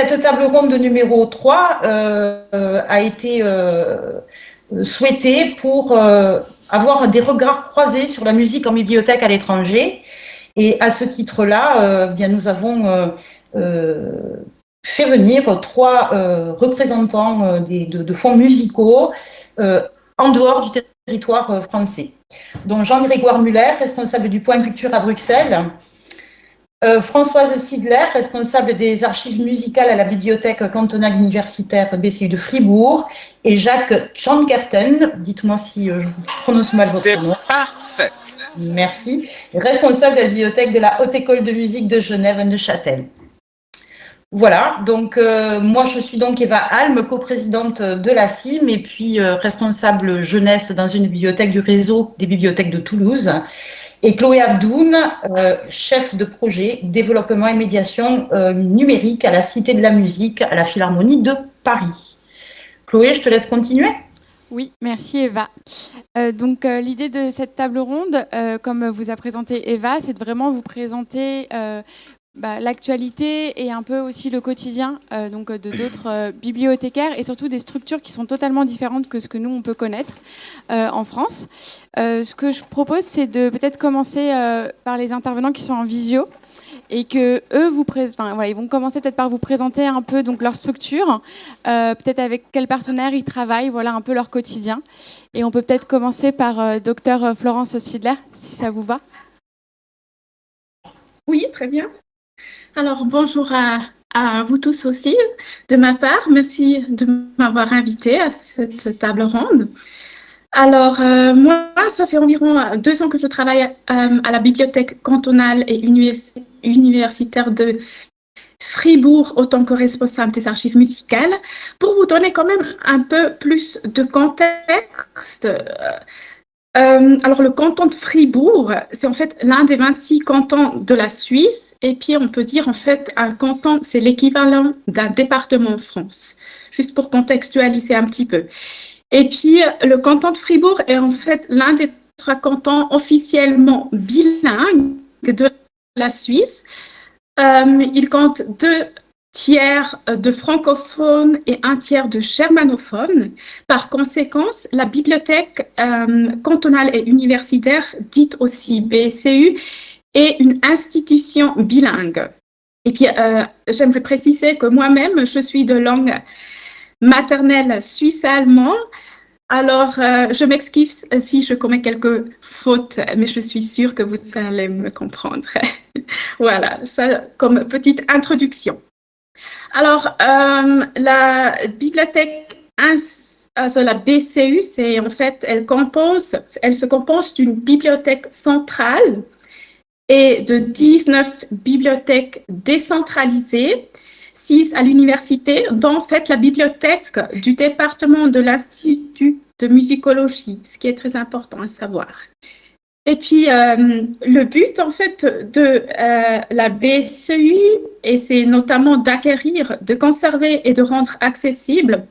cette table ronde numéro 3 a été souhaitée pour avoir des regards croisés sur la musique en bibliothèque à l'étranger. Et à ce titre-là, bien, nous avons fait venir 3 représentants de fonds musicaux en dehors du territoire français, dont Jean-Grégoire Muller, responsable du Point Culture à Bruxelles, Françoise Sidler, responsable des archives musicales à la bibliothèque cantonale universitaire BCU de Fribourg, et Jacques Schankerten, dites-moi si je prononce mal votre nom. C'est parfait. Merci. Responsable de la bibliothèque de la Haute École de musique de Genève-Neuchâtel. Voilà, donc moi je suis donc Eva Alm, coprésidente de la CIM et puis responsable jeunesse dans une bibliothèque du réseau des bibliothèques de Toulouse. Et Chloé Abdoun, chef de projet développement et médiation numérique à la Cité de la musique à la Philharmonie de Paris. Chloé, je te laisse continuer. Oui, merci Eva. Donc l'idée de cette table ronde, comme vous a présenté Eva, c'est de vraiment vous présenter l'actualité et un peu aussi le quotidien donc de d'autres bibliothécaires et surtout des structures qui sont totalement différentes que ce que nous on peut connaître en France. Ce que je propose, c'est de peut-être commencer par les intervenants qui sont en visio et que eux ils vont commencer peut-être par vous présenter un peu donc leur structure, peut-être avec quels partenaires ils travaillent, voilà un peu leur quotidien. Et on peut peut-être commencer par docteur Florence Sidler, si ça vous va. Oui, très bien. Alors, bonjour à vous tous aussi, de ma part. Merci de m'avoir invité à cette table ronde. Alors, moi, ça fait environ 2 ans que je travaille à la bibliothèque cantonale et universitaire de Fribourg en tant que responsable des archives musicales. Pour vous donner quand même un peu plus de contexte, alors, le canton de Fribourg, c'est en fait l'un des 26 cantons de la Suisse. Et puis, on peut dire en fait un canton, c'est l'équivalent d'un département en France, juste pour contextualiser un petit peu. Et puis, le canton de Fribourg est en fait l'un des 3 cantons officiellement bilingues de la Suisse. Il compte 2 tiers de francophones et 1 tiers de germanophones. Par conséquent, la bibliothèque cantonale et universitaire, dite aussi BCU, est une institution bilingue. Et puis, j'aimerais préciser que moi-même, je suis de langue maternelle suisse-allemand. Alors, je m'excuse si je commets quelques fautes, mais je suis sûre que vous allez me comprendre. Voilà, ça comme petite introduction. Alors, la bibliothèque, la BCU, c'est en fait, elle se compose d'une bibliothèque centrale et de 19 bibliothèques décentralisées, 6 à l'université, dont en fait la bibliothèque du département de l'Institut de musicologie, ce qui est très important à savoir. Et puis, le but, en fait, de la BCU, et c'est notamment d'acquérir, de conserver et de rendre accessibles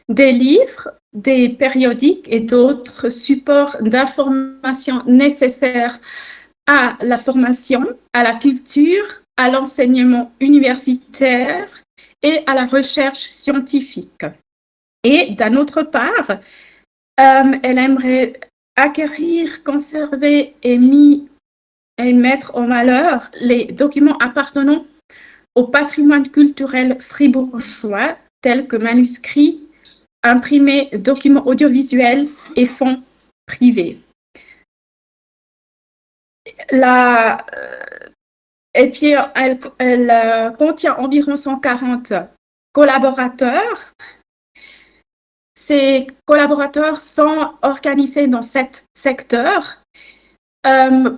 des livres, des périodiques et d'autres supports d'information nécessaires à la formation, à la culture, à l'enseignement universitaire et à la recherche scientifique. Et d'un autre part, elle aimerait acquérir, conserver et mettre en valeur les documents appartenant au patrimoine culturel fribourgeois, tels que manuscrits, imprimés, documents audiovisuels et fonds privés. Et puis, elle contient environ 140 collaborateurs. Ces collaborateurs sont organisés dans 7 secteurs.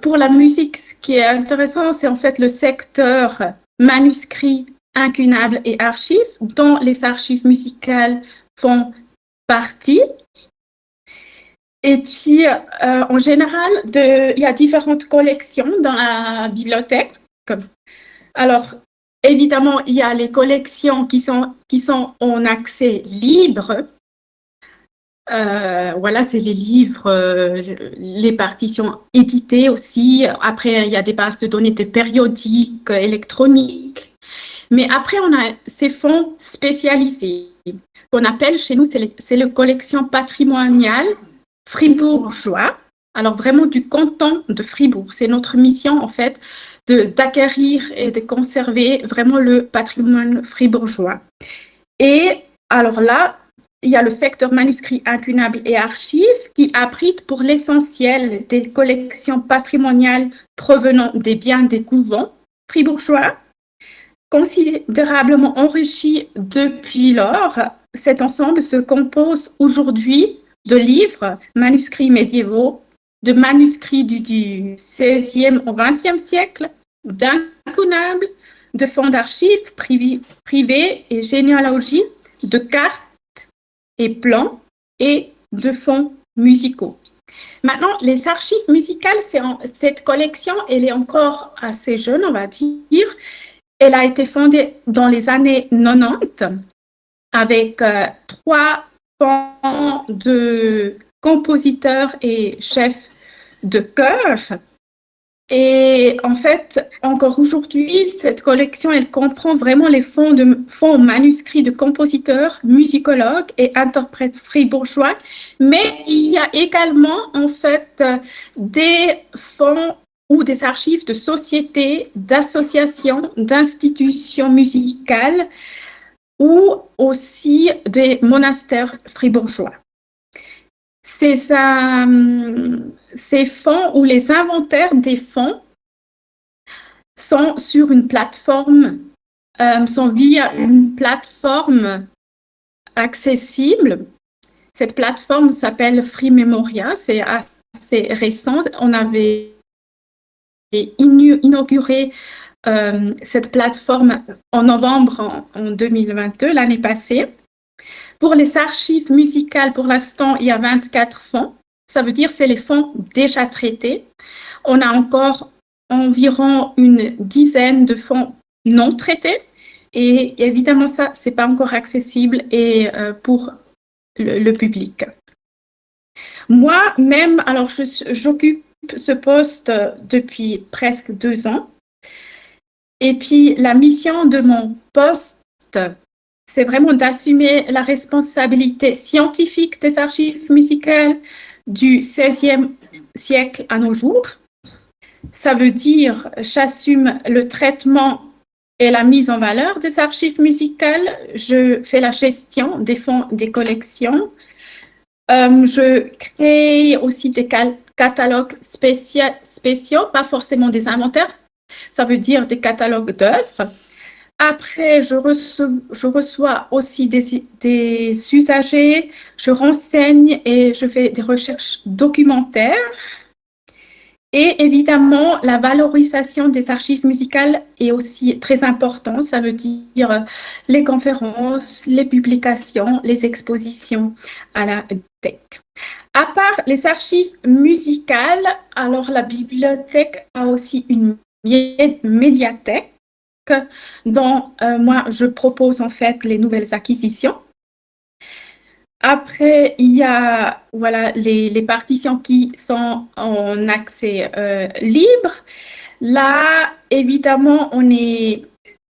Pour la musique, ce qui est intéressant, c'est en fait le secteur manuscrits, incunables et archives, dont les archives musicales font partie. Et puis, en général, il y a différentes collections dans la bibliothèque. Alors, évidemment, il y a les collections qui sont en accès libre. Voilà, c'est les livres, les partitions éditées aussi. Après, il y a des bases de données de périodiques électroniques. Mais après, on a ces fonds spécialisés qu'on appelle chez nous, c'est les collections patrimoniales fribourgeois. Alors vraiment du canton de Fribourg. C'est notre mission en fait d'acquérir et de conserver vraiment le patrimoine fribourgeois. Et alors là, il y a le secteur manuscrits incunables et archives qui abrite pour l'essentiel des collections patrimoniales provenant des biens des couvents fribourgeois, considérablement enrichi depuis lors. Cet ensemble se compose aujourd'hui de livres, manuscrits médiévaux, de manuscrits du XVIe au XXe siècle, d'incunables, de fonds d'archives privés et généalogies, de cartes et plans et de fonds musicaux. Maintenant, les archives musicales, cette collection, elle est encore assez jeune, on va dire. Elle a été fondée dans les années 90 avec 3 fonds de compositeurs et chefs de chœur. Et en fait, encore aujourd'hui, cette collection, elle comprend vraiment les fonds manuscrits de compositeurs, musicologues et interprètes fribourgeois, mais il y a également en fait des fonds ou des archives de sociétés, d'associations, d'institutions musicales ou aussi des monastères fribourgeois. Ces fonds ou les inventaires des fonds sont sur une plateforme, sont via une plateforme accessible. Cette plateforme s'appelle Free Memoria, c'est assez récent. On avait inauguré cette plateforme en novembre en 2022, l'année passée. Pour les archives musicales, pour l'instant, il y a 24 fonds. Ça veut dire que c'est les fonds déjà traités. On a encore environ une dizaine de fonds non traités. Et évidemment, ça, ce n'est pas encore accessible et, pour le public. Moi-même, alors j'occupe ce poste depuis presque 2 ans. Et puis, la mission de mon poste, c'est vraiment d'assumer la responsabilité scientifique des archives musicales du XVIe siècle à nos jours. Ça veut dire j'assume le traitement et la mise en valeur des archives musicales. Je fais la gestion des fonds des collections. Je crée aussi des catalogues spéciaux, pas forcément des inventaires. Ça veut dire des catalogues d'œuvres. Après, je reçois aussi des usagers, je renseigne et je fais des recherches documentaires. Et évidemment, la valorisation des archives musicales est aussi très importante. Ça veut dire les conférences, les publications, les expositions à la bibliothèque. À part les archives musicales, alors la bibliothèque a aussi une médiathèque dont moi, je propose en fait les nouvelles acquisitions. Après, il y a voilà, les partitions qui sont en accès libre. Là, évidemment,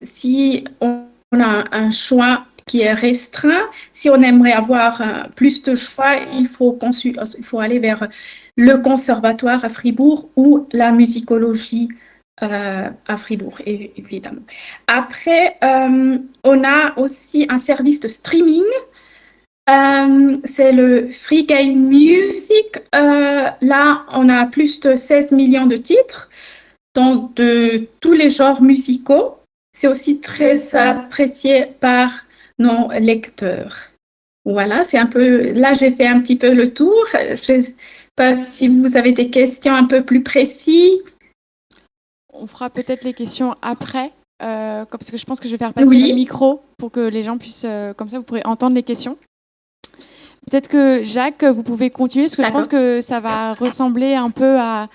si on a un choix qui est restreint, si on aimerait avoir plus de choix, il faut aller vers le conservatoire à Fribourg ou la musicologie à Fribourg, évidemment. Après, on a aussi un service de streaming. C'est le Free Game Music. Là, on a plus de 16 millions de titres de tous les genres musicaux. C'est aussi très apprécié par nos lecteurs. Voilà, c'est un peu... Là, j'ai fait un petit peu le tour. Je ne sais pas si vous avez des questions un peu plus précises. On fera peut-être les questions après, parce que je pense que je vais faire passer le micro pour que les gens puissent, comme ça, vous pourrez entendre les questions. Peut-être que Jacques, vous pouvez continuer, parce que je pense que ça va ressembler un peu à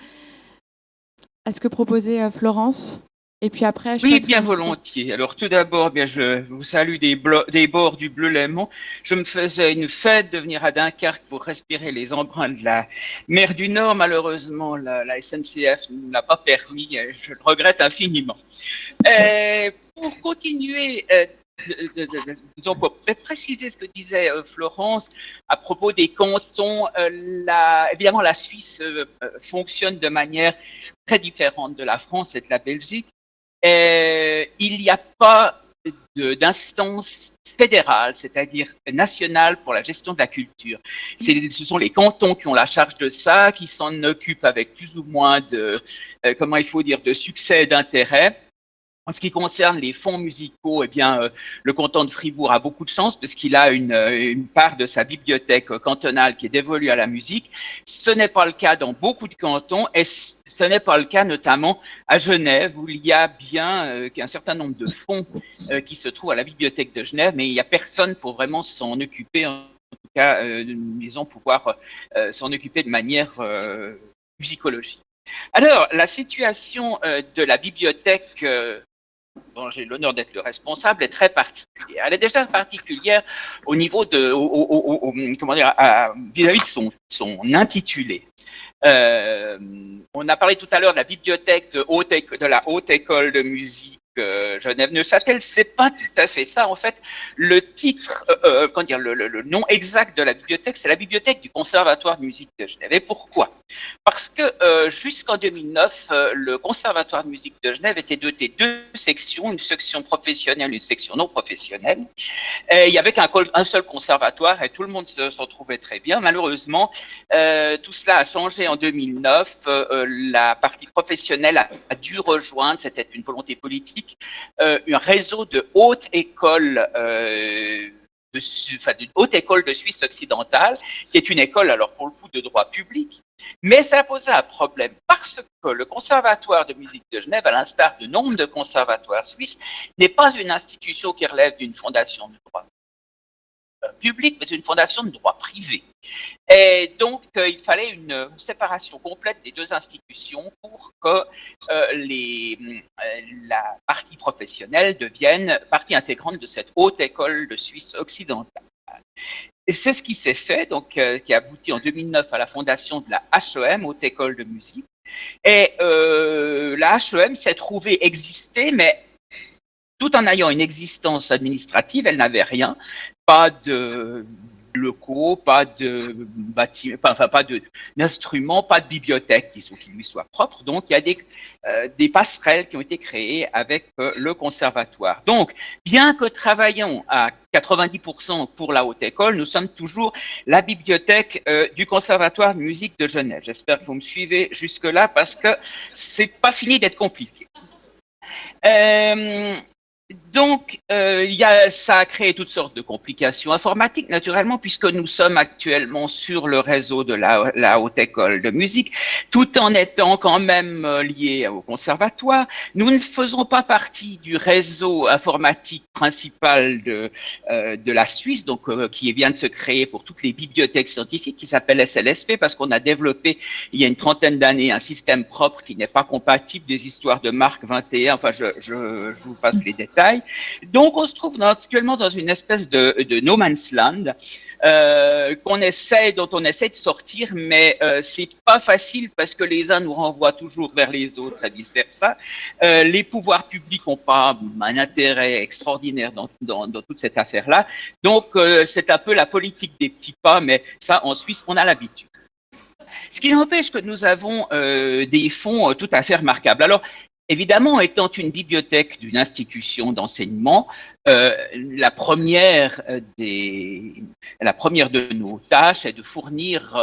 ce que proposait Florence. Et puis après, oui, bien volontiers. Alors tout d'abord, bien je vous salue des bords du Bleu Léman. Je me faisais une fête de venir à Dunkerque pour respirer les embruns de la mer du Nord. Malheureusement, la SNCF ne l'a pas permis. Je le regrette infiniment. Pour continuer, disons, pour préciser ce que disait Florence à propos des cantons, évidemment la Suisse fonctionne de manière très différente de la France et de la Belgique. Il n'y a pas d'instance fédérale, c'est-à-dire nationale pour la gestion de la culture. Ce sont les cantons qui ont la charge de ça, qui s'en occupent avec plus ou moins de, comment il faut dire, de succès et d'intérêt. En ce qui concerne les fonds musicaux, eh bien, le canton de Fribourg a beaucoup de chance parce qu'il a une part de sa bibliothèque cantonale qui est dévolue à la musique. Ce n'est pas le cas dans beaucoup de cantons et ce n'est pas le cas notamment à Genève où il y a bien un certain nombre de fonds qui se trouvent à la bibliothèque de Genève, mais il n'y a personne pour vraiment s'en occuper, en tout cas, disons, pouvoir s'en occuper de manière musicologique. Alors, la situation de la bibliothèque dont j'ai l'honneur d'être le responsable, est très particulière. Elle est déjà particulière au niveau de, comment dire, vis-à-vis de son intitulé. On a parlé tout à l'heure de la bibliothèque de la Haute École de musique Genève-Neuchâtel, c'est pas tout à fait ça. En fait, le titre, comment dire, le nom exact de la bibliothèque, c'est la bibliothèque du Conservatoire de musique de Genève. Et pourquoi? Parce que jusqu'en 2009, le Conservatoire de musique de Genève était doté de deux sections, une section professionnelle, une section non professionnelle. Et il y avait un seul conservatoire et tout le monde s'en trouvait très bien. Malheureusement, tout cela a changé en 2009. La partie professionnelle a dû rejoindre, c'était une volonté politique, un réseau de hautes écoles d'une haute école de Suisse occidentale, qui est une école, alors pour le coup, de droit public, mais ça posait un problème parce que le Conservatoire de musique de Genève, à l'instar de nombre de conservatoires suisses, n'est pas une institution qui relève d'une fondation de droit public, mais une fondation de droit privé. Et donc, il fallait une séparation complète des deux institutions pour que la partie professionnelle devienne partie intégrante de cette haute école de Suisse occidentale. Et c'est ce qui s'est fait, donc, qui a abouti en 2009 à la fondation de la HEM, Haute École de Musique. Et la HEM s'est trouvée exister, mais tout en ayant une existence administrative, elle n'avait rien, pas de locaux, pas de bâtiments, enfin pas d'instruments, pas de bibliothèque qui lui soit propre. Donc il y a des passerelles qui ont été créées avec le conservatoire. Donc, bien que travaillions à 90% pour la haute école, nous sommes toujours la bibliothèque du Conservatoire de musique de Genève. J'espère que vous me suivez jusque-là parce que c'est pas fini d'être compliqué. Donc, ça a créé toutes sortes de complications informatiques, naturellement, puisque nous sommes actuellement sur le réseau de la Haute École de musique, tout en étant quand même liés au conservatoire. Nous ne faisons pas partie du réseau informatique principal de la Suisse, donc qui vient de se créer pour toutes les bibliothèques scientifiques, qui s'appelle SLSP, parce qu'on a développé, il y a une trentaine d'années, un système propre qui n'est pas compatible des histoires de Marc 21. Enfin, je vous passe les détails. Donc, on se trouve actuellement dans une espèce de no man's land dont on essaie de sortir, mais c'est pas facile parce que les uns nous renvoient toujours vers les autres et vice versa. Les pouvoirs publics n'ont pas un intérêt extraordinaire dans toute cette affaire-là. Donc, c'est un peu la politique des petits pas, mais ça, en Suisse, on a l'habitude. Ce qui n'empêche que nous avons des fonds tout à fait remarquables. Alors, évidemment, étant une bibliothèque d'une institution d'enseignement, la première de nos tâches est de fournir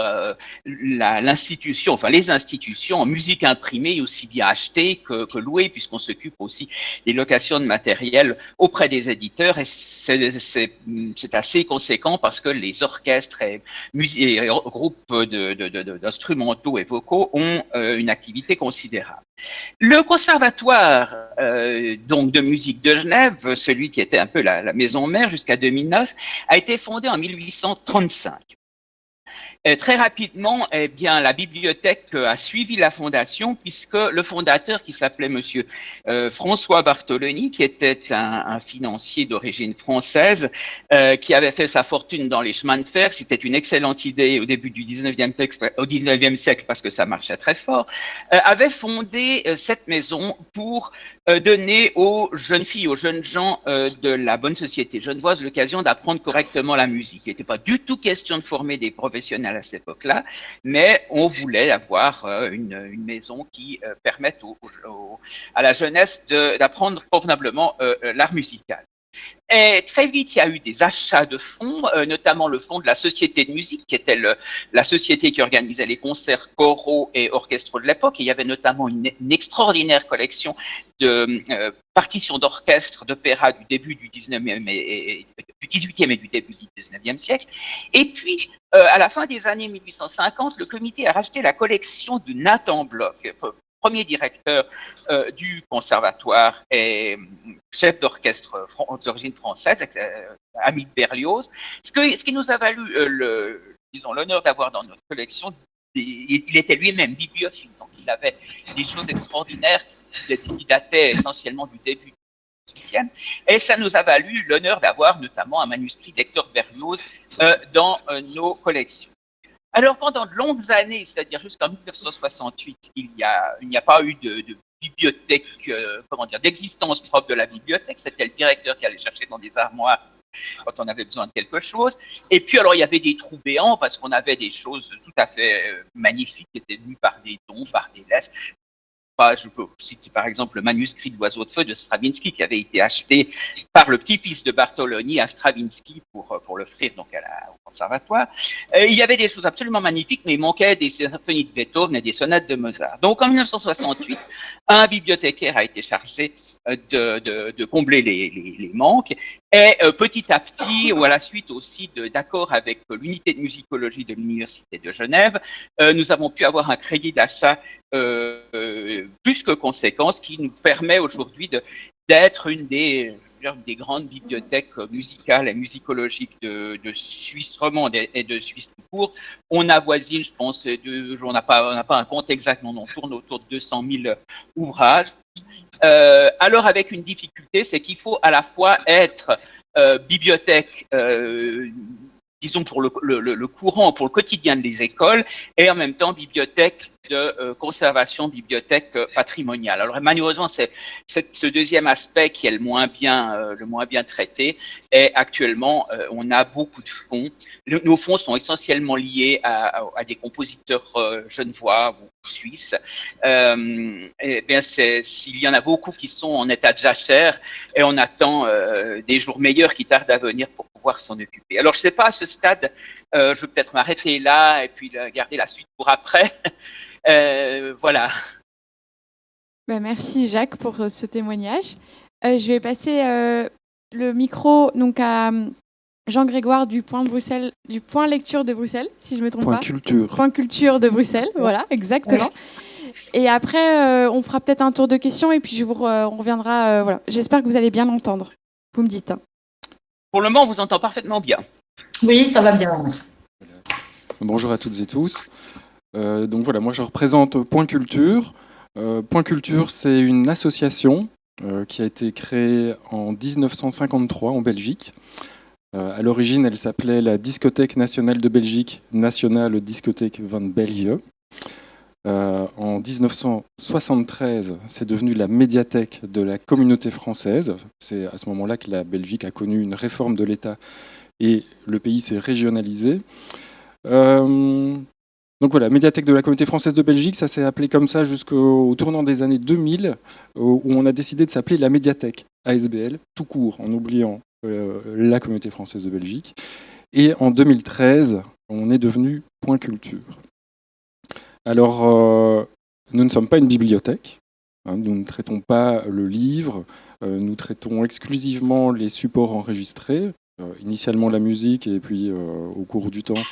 l'institution, enfin les institutions en musique imprimée, aussi bien achetée que louée, puisqu'on s'occupe aussi des locations de matériel auprès des éditeurs. Et c'est assez conséquent parce que les orchestres et groupes d'instrumentaux et vocaux ont une activité considérable. Le conservatoire donc de musique de Genève, celui qui était un peu la maison mère jusqu'à 2009, a été fondé en 1835. Très rapidement, eh bien, la bibliothèque a suivi la fondation puisque le fondateur, qui s'appelait Monsieur François Bartholoni, qui était un financier d'origine française, qui avait fait sa fortune dans les chemins de fer, c'était une excellente idée au début du 19e siècle parce que ça marchait très fort, avait fondé cette maison pour donner aux jeunes filles, aux jeunes gens de la bonne société genevoise l'occasion d'apprendre correctement la musique. Il n'était pas du tout question de former des professionnels à cette époque-là, mais on voulait avoir une maison qui permette à la jeunesse d'apprendre convenablement l'art musical. Et très vite, il y a eu des achats de fonds, notamment le fonds de la Société de musique, qui était la société qui organisait les concerts choraux et orchestraux de l'époque. Et il y avait notamment une extraordinaire collection de partitions d'orchestre, d'opéra du début du 19e du 18e et du début du 19e siècle. Et puis, à la fin des années 1850, le comité a racheté la collection de Nathan Bloch, premier directeur du conservatoire et chef d'orchestre d'origine française, ami de Berlioz, ce qui nous a valu l'honneur d'avoir dans notre collection. Il était lui-même bibliophile, donc il avait des choses extraordinaires qui dataient essentiellement du début du XVIIIe, et ça nous a valu l'honneur d'avoir notamment un manuscrit d'Hector Berlioz dans nos collections. Alors, pendant de longues années, c'est-à-dire jusqu'en 1968, il n'y a pas eu de bibliothèque, d'existence propre de la bibliothèque. C'était le directeur qui allait chercher dans des armoires quand on avait besoin de quelque chose. Et puis, alors, il y avait des trous béants parce qu'on avait des choses tout à fait magnifiques qui étaient venues par des dons, par des laisses. Je peux citer par exemple le manuscrit de l'Oiseau de feu de Stravinsky qui avait été acheté par le petit-fils de Bartholoni à Stravinsky pour l'offrir donc au conservatoire. Il y avait des choses absolument magnifiques, mais il manquait des symphonies de Beethoven et des sonates de Mozart. Donc en 1968, un bibliothécaire a été chargé de combler les manques. Et petit à petit, ou à la suite aussi d'accord avec l'unité de musicologie de l'Université de Genève, nous avons pu avoir un crédit d'achat plus que conséquent, ce qui nous permet aujourd'hui d'être une des grandes bibliothèques musicales et musicologiques de Suisse romande et de Suisse tout court. On avoisine, je pense, on n'a pas un compte exact, mais on tourne autour de 200 000 ouvrages. Alors avec une difficulté, c'est qu'il faut à la fois être bibliothèque, disons pour le courant, pour le quotidien des écoles, et en même temps bibliothèque de conservation, bibliothèque patrimoniale. Alors malheureusement, c'est ce deuxième aspect qui est le moins bien traité. Et actuellement, on a beaucoup de fonds. Nos fonds sont essentiellement liés à des compositeurs genevois ou suisses. Et bien, s'il y en a beaucoup qui sont en état de jachère, et on attend des jours meilleurs qui tardent à venir pour pouvoir s'en occuper. Alors, je ne sais pas à ce stade, je vais peut-être m'arrêter là et puis garder la suite pour après. Voilà. Ben, merci Jacques pour ce témoignage. Je vais passer le micro donc à Jean-Grégoire du Point Lecture de Bruxelles, si je ne me trompe pas. Point Culture de Bruxelles, voilà, exactement. Ouais. Et après, on fera peut-être un tour de questions et puis on reviendra. Voilà. J'espère que vous allez bien l'entendre. Vous me dites. Hein. Pour le moment, on vous entend parfaitement bien. Oui, ça va bien. Bonjour à toutes et tous. Donc voilà, moi je représente Point Culture. Point Culture, c'est une association qui a été créée en 1953 en Belgique. À l'origine, elle s'appelait la Discothèque nationale de Belgique, Nationale Discothèque van België. En 1973, c'est devenu la médiathèque de la communauté française. C'est à ce moment-là que la Belgique a connu une réforme de l'État et le pays s'est régionalisé. Donc voilà, médiathèque de la communauté française de Belgique, ça s'est appelé comme ça jusqu'au tournant des années 2000, où on a décidé de s'appeler la médiathèque ASBL, tout court, en oubliant la communauté française de Belgique. Et en 2013, on est devenu Point Culture. Alors, nous ne sommes pas une bibliothèque, hein, nous ne traitons pas le livre, nous traitons exclusivement les supports enregistrés, initialement la musique et puis au cours du temps,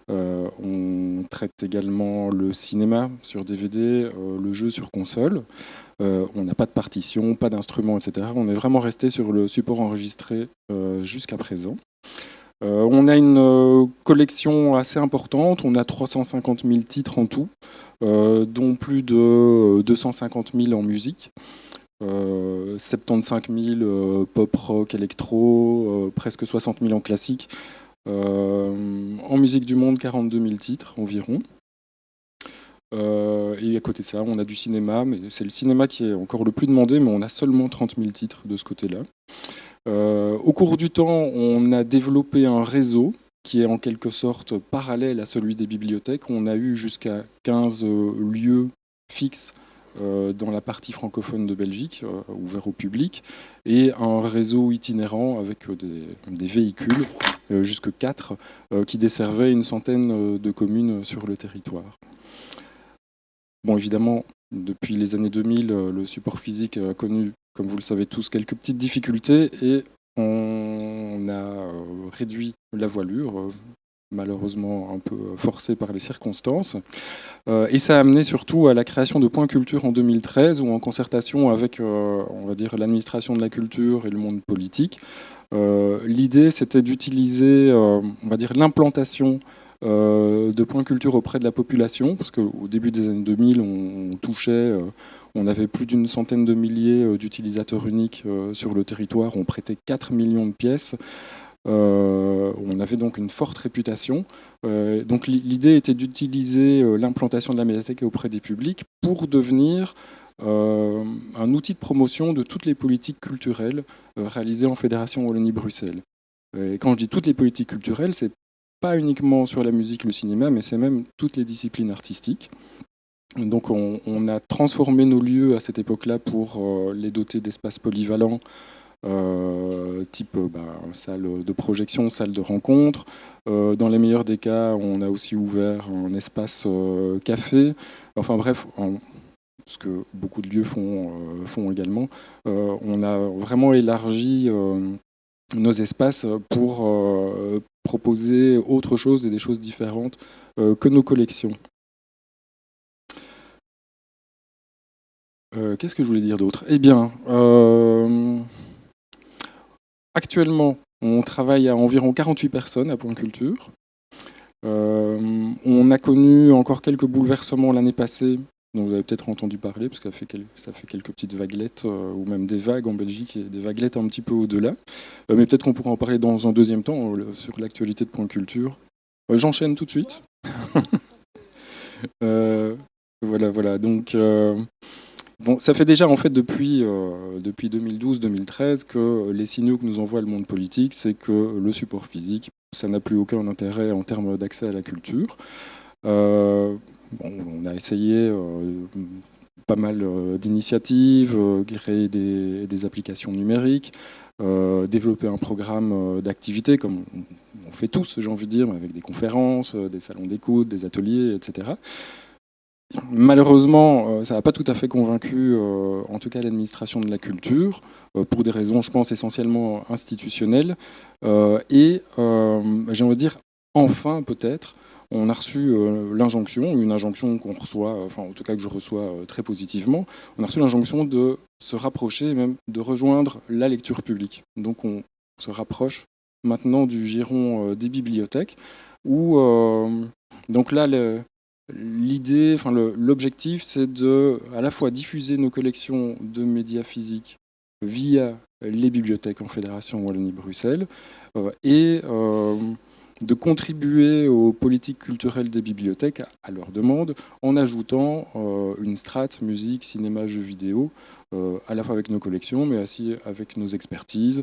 on traite également le cinéma sur DVD, le jeu sur console. On n'a pas de partition, pas d'instruments, etc. On est vraiment resté sur le support enregistré jusqu'à présent. On a une collection assez importante, on a 350 000 titres en tout, dont plus de 250 000 en musique, 75 000 pop, rock, électro, presque 60 000 en classique. En musique du monde, 42 000 titres environ. Et à côté de ça, on a du cinéma, mais c'est le cinéma qui est encore le plus demandé, mais on a seulement 30 000 titres de ce côté-là. Au cours du temps, on a développé un réseau qui est en quelque sorte parallèle à celui des bibliothèques. On a eu jusqu'à 15 lieux fixes dans la partie francophone de Belgique, ouvert au public, et un réseau itinérant avec des véhicules, jusque 4, qui desservaient une centaine de communes sur le territoire. Bon, évidemment, depuis les années 2000, le support physique a connu, comme vous le savez tous, quelques petites difficultés et on a réduit la voilure, malheureusement un peu forcé par les circonstances. Et ça a amené surtout à la création de Point Culture en 2013, où en concertation avec, on va dire, l'administration de la culture et le monde politique, l'idée c'était d'utiliser, on va dire, l'implantation de Point Culture auprès de la population, parce qu'au début des années 2000, on touchait, on avait plus d'une centaine de milliers d'utilisateurs uniques sur le territoire, on prêtait 4 millions de pièces, on avait donc une forte réputation. Donc l'idée était d'utiliser l'implantation de la médiathèque auprès des publics pour devenir un outil de promotion de toutes les politiques culturelles réalisées en Fédération Wallonie-Bruxelles. Et quand je dis toutes les politiques culturelles, c'est pas uniquement sur la musique, le cinéma, mais c'est même toutes les disciplines artistiques. Donc on a transformé nos lieux à cette époque-là pour les doter d'espaces polyvalents, type salle de projection, salle de rencontre. Dans les meilleurs des cas, on a aussi ouvert un espace café. Enfin bref, ce que beaucoup de lieux font également. On a vraiment élargi nos espaces pour proposer autre chose et des choses différentes que nos collections. Qu'est-ce que je voulais dire d'autre ? Eh bien, actuellement, on travaille à environ 48 personnes à Point Culture. On a connu encore quelques bouleversements l'année passée, dont vous avez peut-être entendu parler, parce que ça fait quelques petites vaguelettes, ou même des vagues en Belgique, et des vaguelettes un petit peu au-delà. Mais peut-être qu'on pourra en parler dans un deuxième temps, sur l'actualité de Point Culture. J'enchaîne tout de suite. Voilà. Donc, bon, ça fait déjà en fait depuis 2012-2013 que les signaux que nous envoie le monde politique, c'est que le support physique, ça n'a plus aucun intérêt en termes d'accès à la culture. On a essayé pas mal d'initiatives, créer des applications numériques, développer un programme d'activités, comme on fait tous, j'ai envie de dire, avec des conférences, des salons d'écoute, des ateliers, etc. Malheureusement, ça n'a pas tout à fait convaincu, en tout cas l'administration de la culture, pour des raisons, je pense, essentiellement institutionnelles. Et j'ai envie de dire, enfin peut-être, on a reçu une injonction qu'on reçoit, enfin en tout cas que je reçois très positivement, on a reçu l'injonction de se rapprocher et même de rejoindre la lecture publique. Donc on se rapproche maintenant du giron des bibliothèques, où donc là l'idée, enfin l'objectif, c'est de à la fois diffuser nos collections de médias physiques via les bibliothèques en Fédération Wallonie-Bruxelles et de contribuer aux politiques culturelles des bibliothèques à leur demande en ajoutant une strate musique, cinéma, jeux vidéo, à la fois avec nos collections mais aussi avec nos expertises,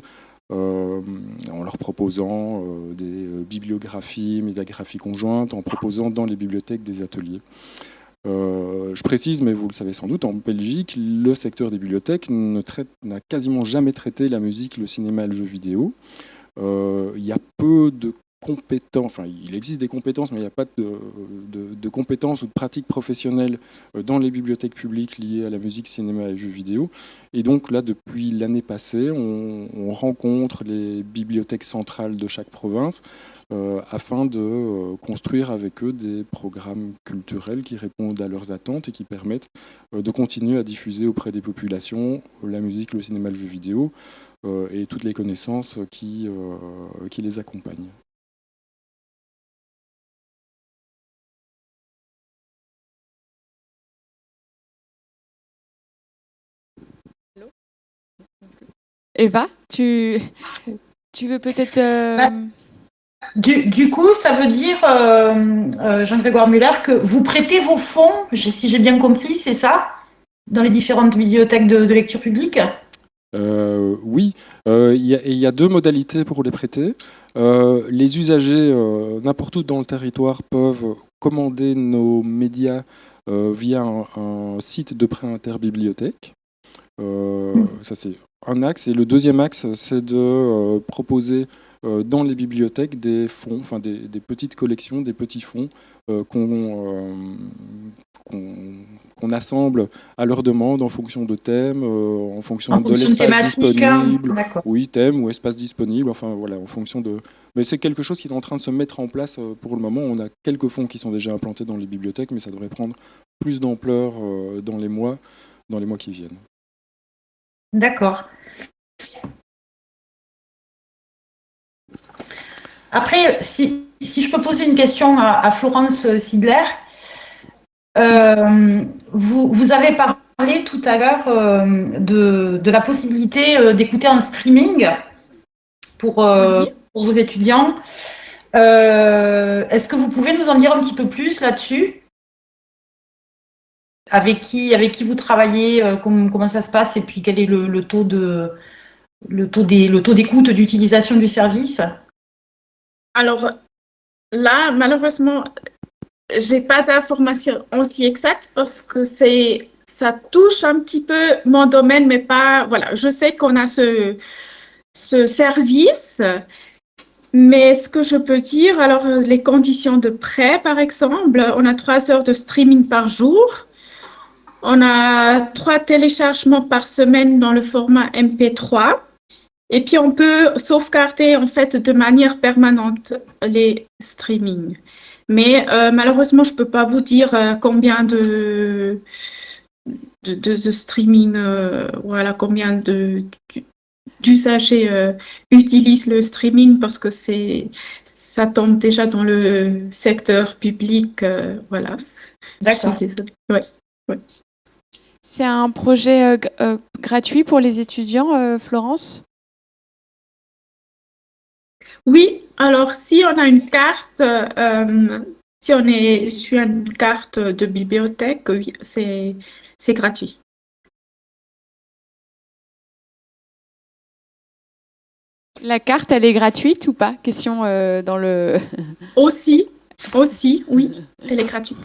en leur proposant des bibliographies, médiagraphies conjointes, en proposant dans les bibliothèques des ateliers. Je précise, mais vous le savez sans doute, en Belgique, le secteur des bibliothèques n'a quasiment jamais traité la musique, le cinéma et le jeu vidéo. Il y a peu de compétences, enfin il existe des compétences, mais il n'y a pas de compétences ou de pratiques professionnelles dans les bibliothèques publiques liées à la musique, cinéma et jeux vidéo. Et donc là, depuis l'année passée, on rencontre les bibliothèques centrales de chaque province afin de construire avec eux des programmes culturels qui répondent à leurs attentes et qui permettent de continuer à diffuser auprès des populations la musique, le cinéma, le jeu vidéo. et toutes les connaissances qui les accompagnent. Eva, tu veux peut-être... Du coup, ça veut dire, Jean-Grégoire Muller, que vous prêtez vos fonds, si j'ai bien compris, c'est ça, dans les différentes bibliothèques de lecture publique? Oui, il y a deux modalités pour les prêter. Les usagers, n'importe où dans le territoire, peuvent commander nos médias via un site de prêt interbibliothèque. Ça, c'est un axe. Et le deuxième axe, c'est de proposer dans les bibliothèques des fonds, enfin des petites collections, des petits fonds qu'on assemble à leur demande en fonction de thèmes, en fonction de l'espace disponible. Oui, thème ou espace disponible, enfin voilà, en fonction de... Mais c'est quelque chose qui est en train de se mettre en place pour le moment. On a quelques fonds qui sont déjà implantés dans les bibliothèques, mais ça devrait prendre plus d'ampleur dans les mois qui viennent. D'accord. Après, si je peux poser une question à Florence Sidler, vous avez parlé tout à l'heure de la possibilité d'écouter en streaming pour vos étudiants. Est-ce que vous pouvez nous en dire un petit peu plus là-dessus ? Avec qui vous travaillez, comment ça se passe, et puis quel est le taux d'écoute, d'utilisation du service ? Alors là, malheureusement, j'ai pas d'informations aussi exactes parce que ça touche un petit peu mon domaine, mais pas. Voilà, je sais qu'on a ce service, mais ce que je peux dire, alors les conditions de prêt, par exemple, on a 3 heures de streaming par jour. On a 3 téléchargements par semaine dans le format MP3. Et puis, on peut sauvegarder, en fait, de manière permanente les streamings. Mais malheureusement, je ne peux pas vous dire combien de streaming, voilà, combien d'usagers utilisent le streaming parce que ça tombe déjà dans le secteur public. Voilà. D'accord. Ouais. C'est un projet gratuit pour les étudiants, Florence ? Oui, alors si on a une carte, si on est sur une carte de bibliothèque, oui, c'est gratuit. La carte, elle est gratuite ou pas ? Question dans le... Aussi, oui, elle est gratuite.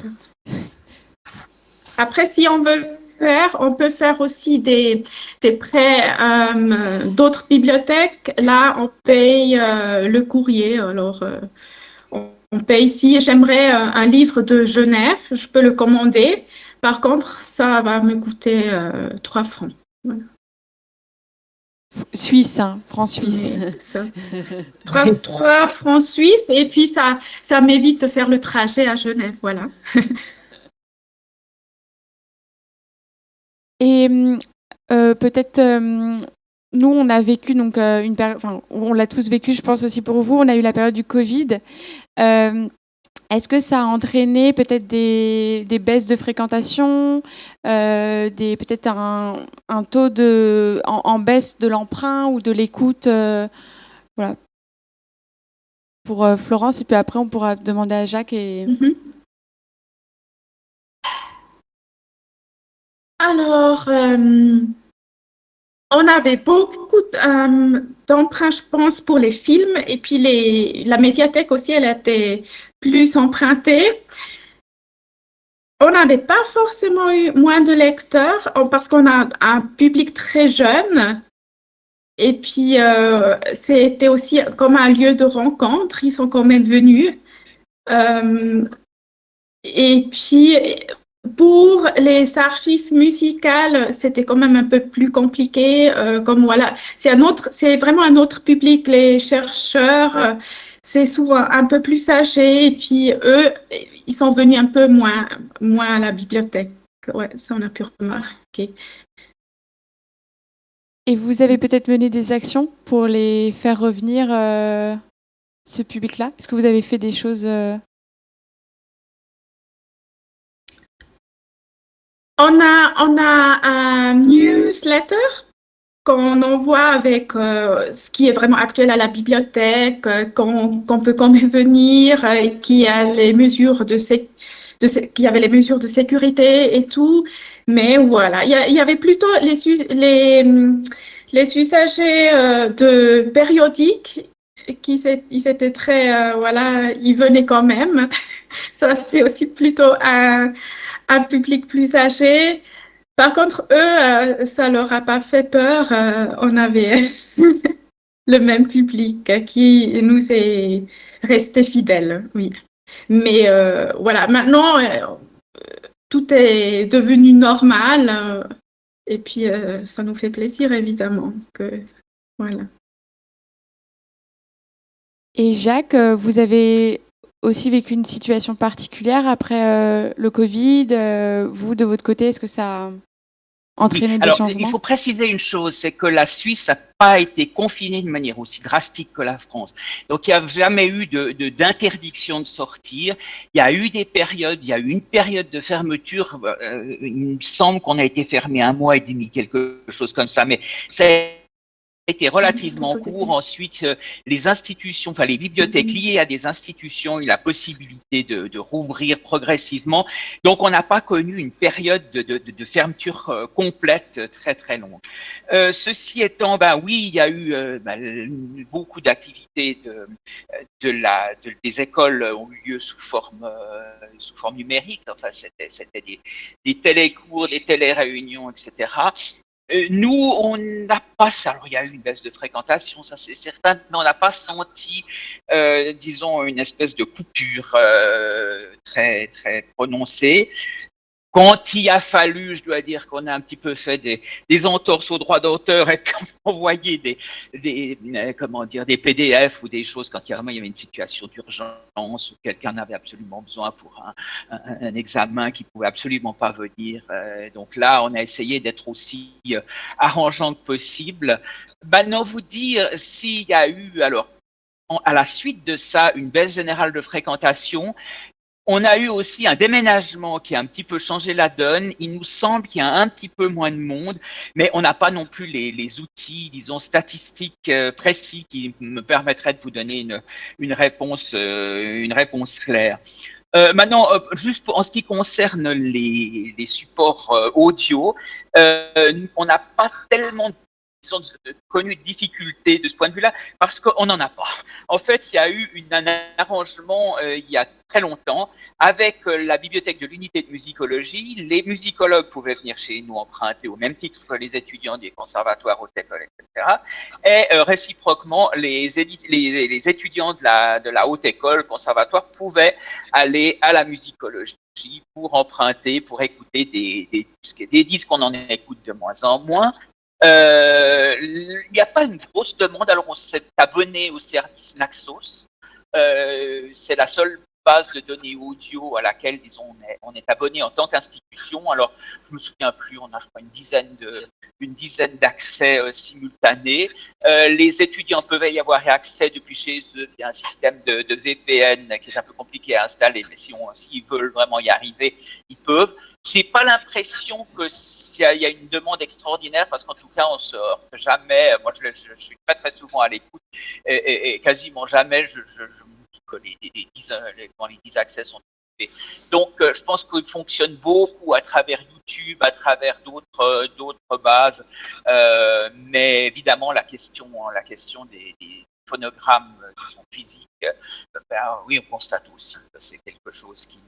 Après, si on veut on peut faire aussi des prêts d'autres bibliothèques. Là, on paye le courrier. Alors, on paye si j'aimerais un livre de Genève, je peux le commander. Par contre, ça va me coûter 3 francs. Voilà. Suisse, hein, francs suisses. 3 francs suisses, et puis ça m'évite de faire le trajet à Genève, voilà. Et peut-être, nous, on a vécu donc une période, enfin, on l'a tous vécu, je pense aussi pour vous. On a eu la période du Covid. Est-ce que ça a entraîné peut-être des baisses de fréquentation, peut-être un taux en baisse de l'emprunt ou de l'écoute, voilà. Pour Florence, et puis après on pourra demander à Jacques et. Alors, on avait beaucoup d'emprunts, je pense, pour les films, et puis la médiathèque aussi, elle était plus empruntée. On n'avait pas forcément eu moins de lecteurs, parce qu'on a un public très jeune, et puis c'était aussi comme un lieu de rencontre, ils sont quand même venus. Et puis... Pour les archives musicales, c'était quand même un peu plus compliqué. Comme voilà, c'est vraiment un autre public. Les chercheurs, c'est souvent un peu plus âgés, et puis eux, ils sont venus un peu moins à la bibliothèque. Ouais, ça on a pu remarquer. Et vous avez peut-être mené des actions pour les faire revenir, ce public-là? Est-ce que vous avez fait des choses On a un newsletter qu'on envoie avec ce qui est vraiment actuel à la bibliothèque, qu'on peut quand même venir, et qui a les mesures qui avait les mesures de sécurité et tout. Mais voilà, il y avait plutôt les usagers de périodiques ils étaient très, voilà, ils venaient quand même. Ça, c'est aussi plutôt un public plus âgé. Par contre, eux, ça leur a pas fait peur. On avait le même public qui nous est resté fidèle, oui. Mais voilà, maintenant, tout est devenu normal. Et puis, ça nous fait plaisir, évidemment. Voilà. Et Jacques, vous avez aussi vécu une situation particulière après le Covid. Vous, de votre côté, est-ce que ça a entraîné des changements? Il faut préciser une chose, c'est que la Suisse n'a pas été confinée de manière aussi drastique que la France. Donc, il n'y a jamais eu d'interdiction de sortir. Il y a eu des périodes, il y a eu une période de fermeture. Il me semble qu'on a été fermé 1 mois et demi, quelque chose comme ça. Mais c'est été relativement court. Ensuite, les institutions, enfin les bibliothèques liées à des institutions ont eu la possibilité de rouvrir progressivement. Donc, on n'a pas connu une période de fermeture complète très, très longue. Ceci étant, oui, il y a eu beaucoup d'activités des écoles ont eu lieu sous forme numérique. Enfin, c'était des télécours, des téléréunions, etc. Nous, on n'a pas ça. Alors, il y a eu une baisse de fréquentation, ça c'est certain, mais on n'a pas senti, disons, une espèce de coupure très, très prononcée. Quand il a fallu, je dois dire qu'on a un petit peu fait des entorses aux droits d'auteur et qu'on envoyait des PDF ou des choses quand il y avait une situation d'urgence ou quelqu'un avait absolument besoin pour un examen qui pouvait absolument pas venir. Donc là, on a essayé d'être aussi arrangeant que possible. Maintenant, vous dire s'il y a eu, alors, à la suite de ça, une baisse générale de fréquentation. On a eu aussi un déménagement qui a un petit peu changé la donne. Il nous semble qu'il y a un petit peu moins de monde, mais on n'a pas non plus les outils, disons, statistiques précis qui me permettraient de vous donner une réponse claire. Maintenant, juste en ce qui concerne les supports audio, on n'a pas tellement connu de difficultés de ce point de vue-là, parce qu'on n'en a pas. En fait, il y a eu un arrangement il y a très longtemps avec la bibliothèque de l'unité de musicologie. Les musicologues pouvaient venir chez nous emprunter au même titre que les étudiants des conservatoires, haute école, etc. Et réciproquement, les étudiants de la haute école, conservatoire, pouvaient aller à la musicologie pour emprunter, pour écouter des disques qu'on en écoute de moins en moins. Il n'y a pas une grosse demande, alors on s'est abonné au service Naxos. C'est la seule base de données audio à laquelle, disons, on est abonné en tant qu'institution. Alors, je me souviens plus, on a, je crois, une dizaine d'accès simultanés. Les étudiants peuvent y avoir accès depuis chez eux via un système de VPN qui est un peu compliqué à installer, mais s'ils veulent vraiment y arriver, ils peuvent. J'ai pas l'impression qu'il y a une demande extraordinaire, parce qu'en tout cas, on se heurte jamais. Moi, je suis très, très souvent à l'écoute et quasiment jamais je que les 10 accès sont occupés. Donc, je pense qu'il fonctionne beaucoup à travers YouTube, à travers d'autres bases. Mais évidemment, la question des phonogrammes, disons, physiques, oui, on constate aussi que c'est quelque chose qui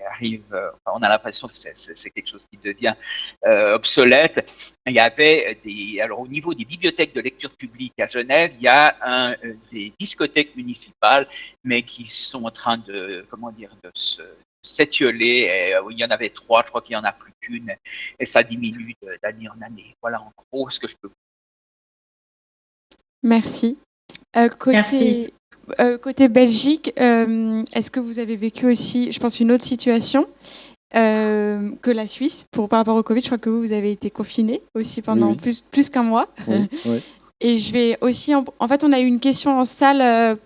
arrive, on a l'impression que c'est quelque chose qui devient obsolète. Il y avait alors au niveau des bibliothèques de lecture publique à Genève, il y a des discothèques municipales, mais qui sont en train de s'étioler. Il y en avait 3, je crois qu'il n'y en a plus qu'une, et ça diminue d'année en année. Voilà en gros ce que je peux vous dire. Merci. Merci. Côté Belgique, est-ce que vous avez vécu aussi, je pense, une autre situation? que la Suisse par rapport au Covid. Je crois que vous avez été confinés aussi pendant plus qu'un mois. Oui, oui. Et je vais aussi... En fait, on a eu une question en salle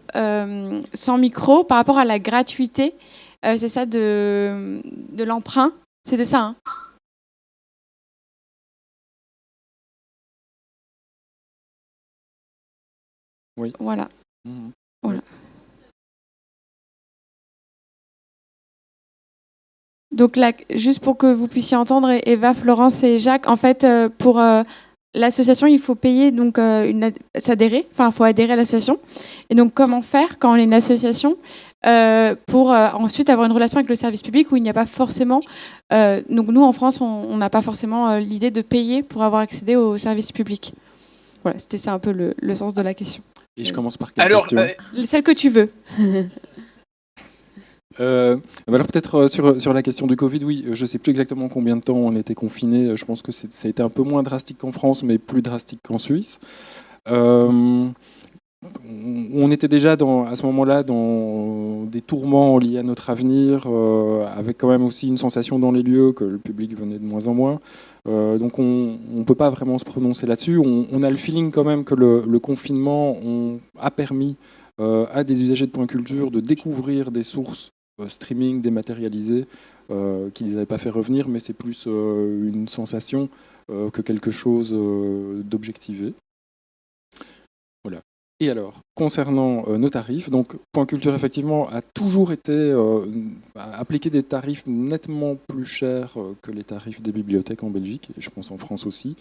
sans micro par rapport à la gratuité. C'est ça de l'emprunt. C'était ça, hein? Oui. Voilà. Voilà. Donc là, juste pour que vous puissiez entendre, Eva, Florence et Jacques, en fait, pour l'association, il faut payer, donc s'adhérer, enfin, il faut adhérer à l'association. Et donc, comment faire quand on est une association pour ensuite avoir une relation avec le service public où il n'y a pas forcément... donc nous, en France, on n'a pas forcément l'idée de payer pour avoir accédé au service public. Voilà, c'était ça un peu le sens de la question. Et je commence par quelle question? Celle que tu veux. Alors peut-être sur la question du Covid, oui, je ne sais plus exactement combien de temps on était confinés. Je pense que ça a été un peu moins drastique qu'en France, mais plus drastique qu'en Suisse. On était déjà à ce moment-là dans des tourments liés à notre avenir, avec quand même aussi une sensation dans les lieux que le public venait de moins en moins. Donc on ne peut pas vraiment se prononcer là-dessus. On a le feeling quand même que le confinement a permis à des usagers de Point Culture de découvrir des sources streaming dématérialisées qu'ils n'avaient pas fait revenir, mais c'est plus une sensation que quelque chose d'objectivé. Voilà. Et alors, concernant nos tarifs, donc Point Culture effectivement a toujours été appliqué des tarifs nettement plus chers que les tarifs des bibliothèques en Belgique, et je pense en France aussi.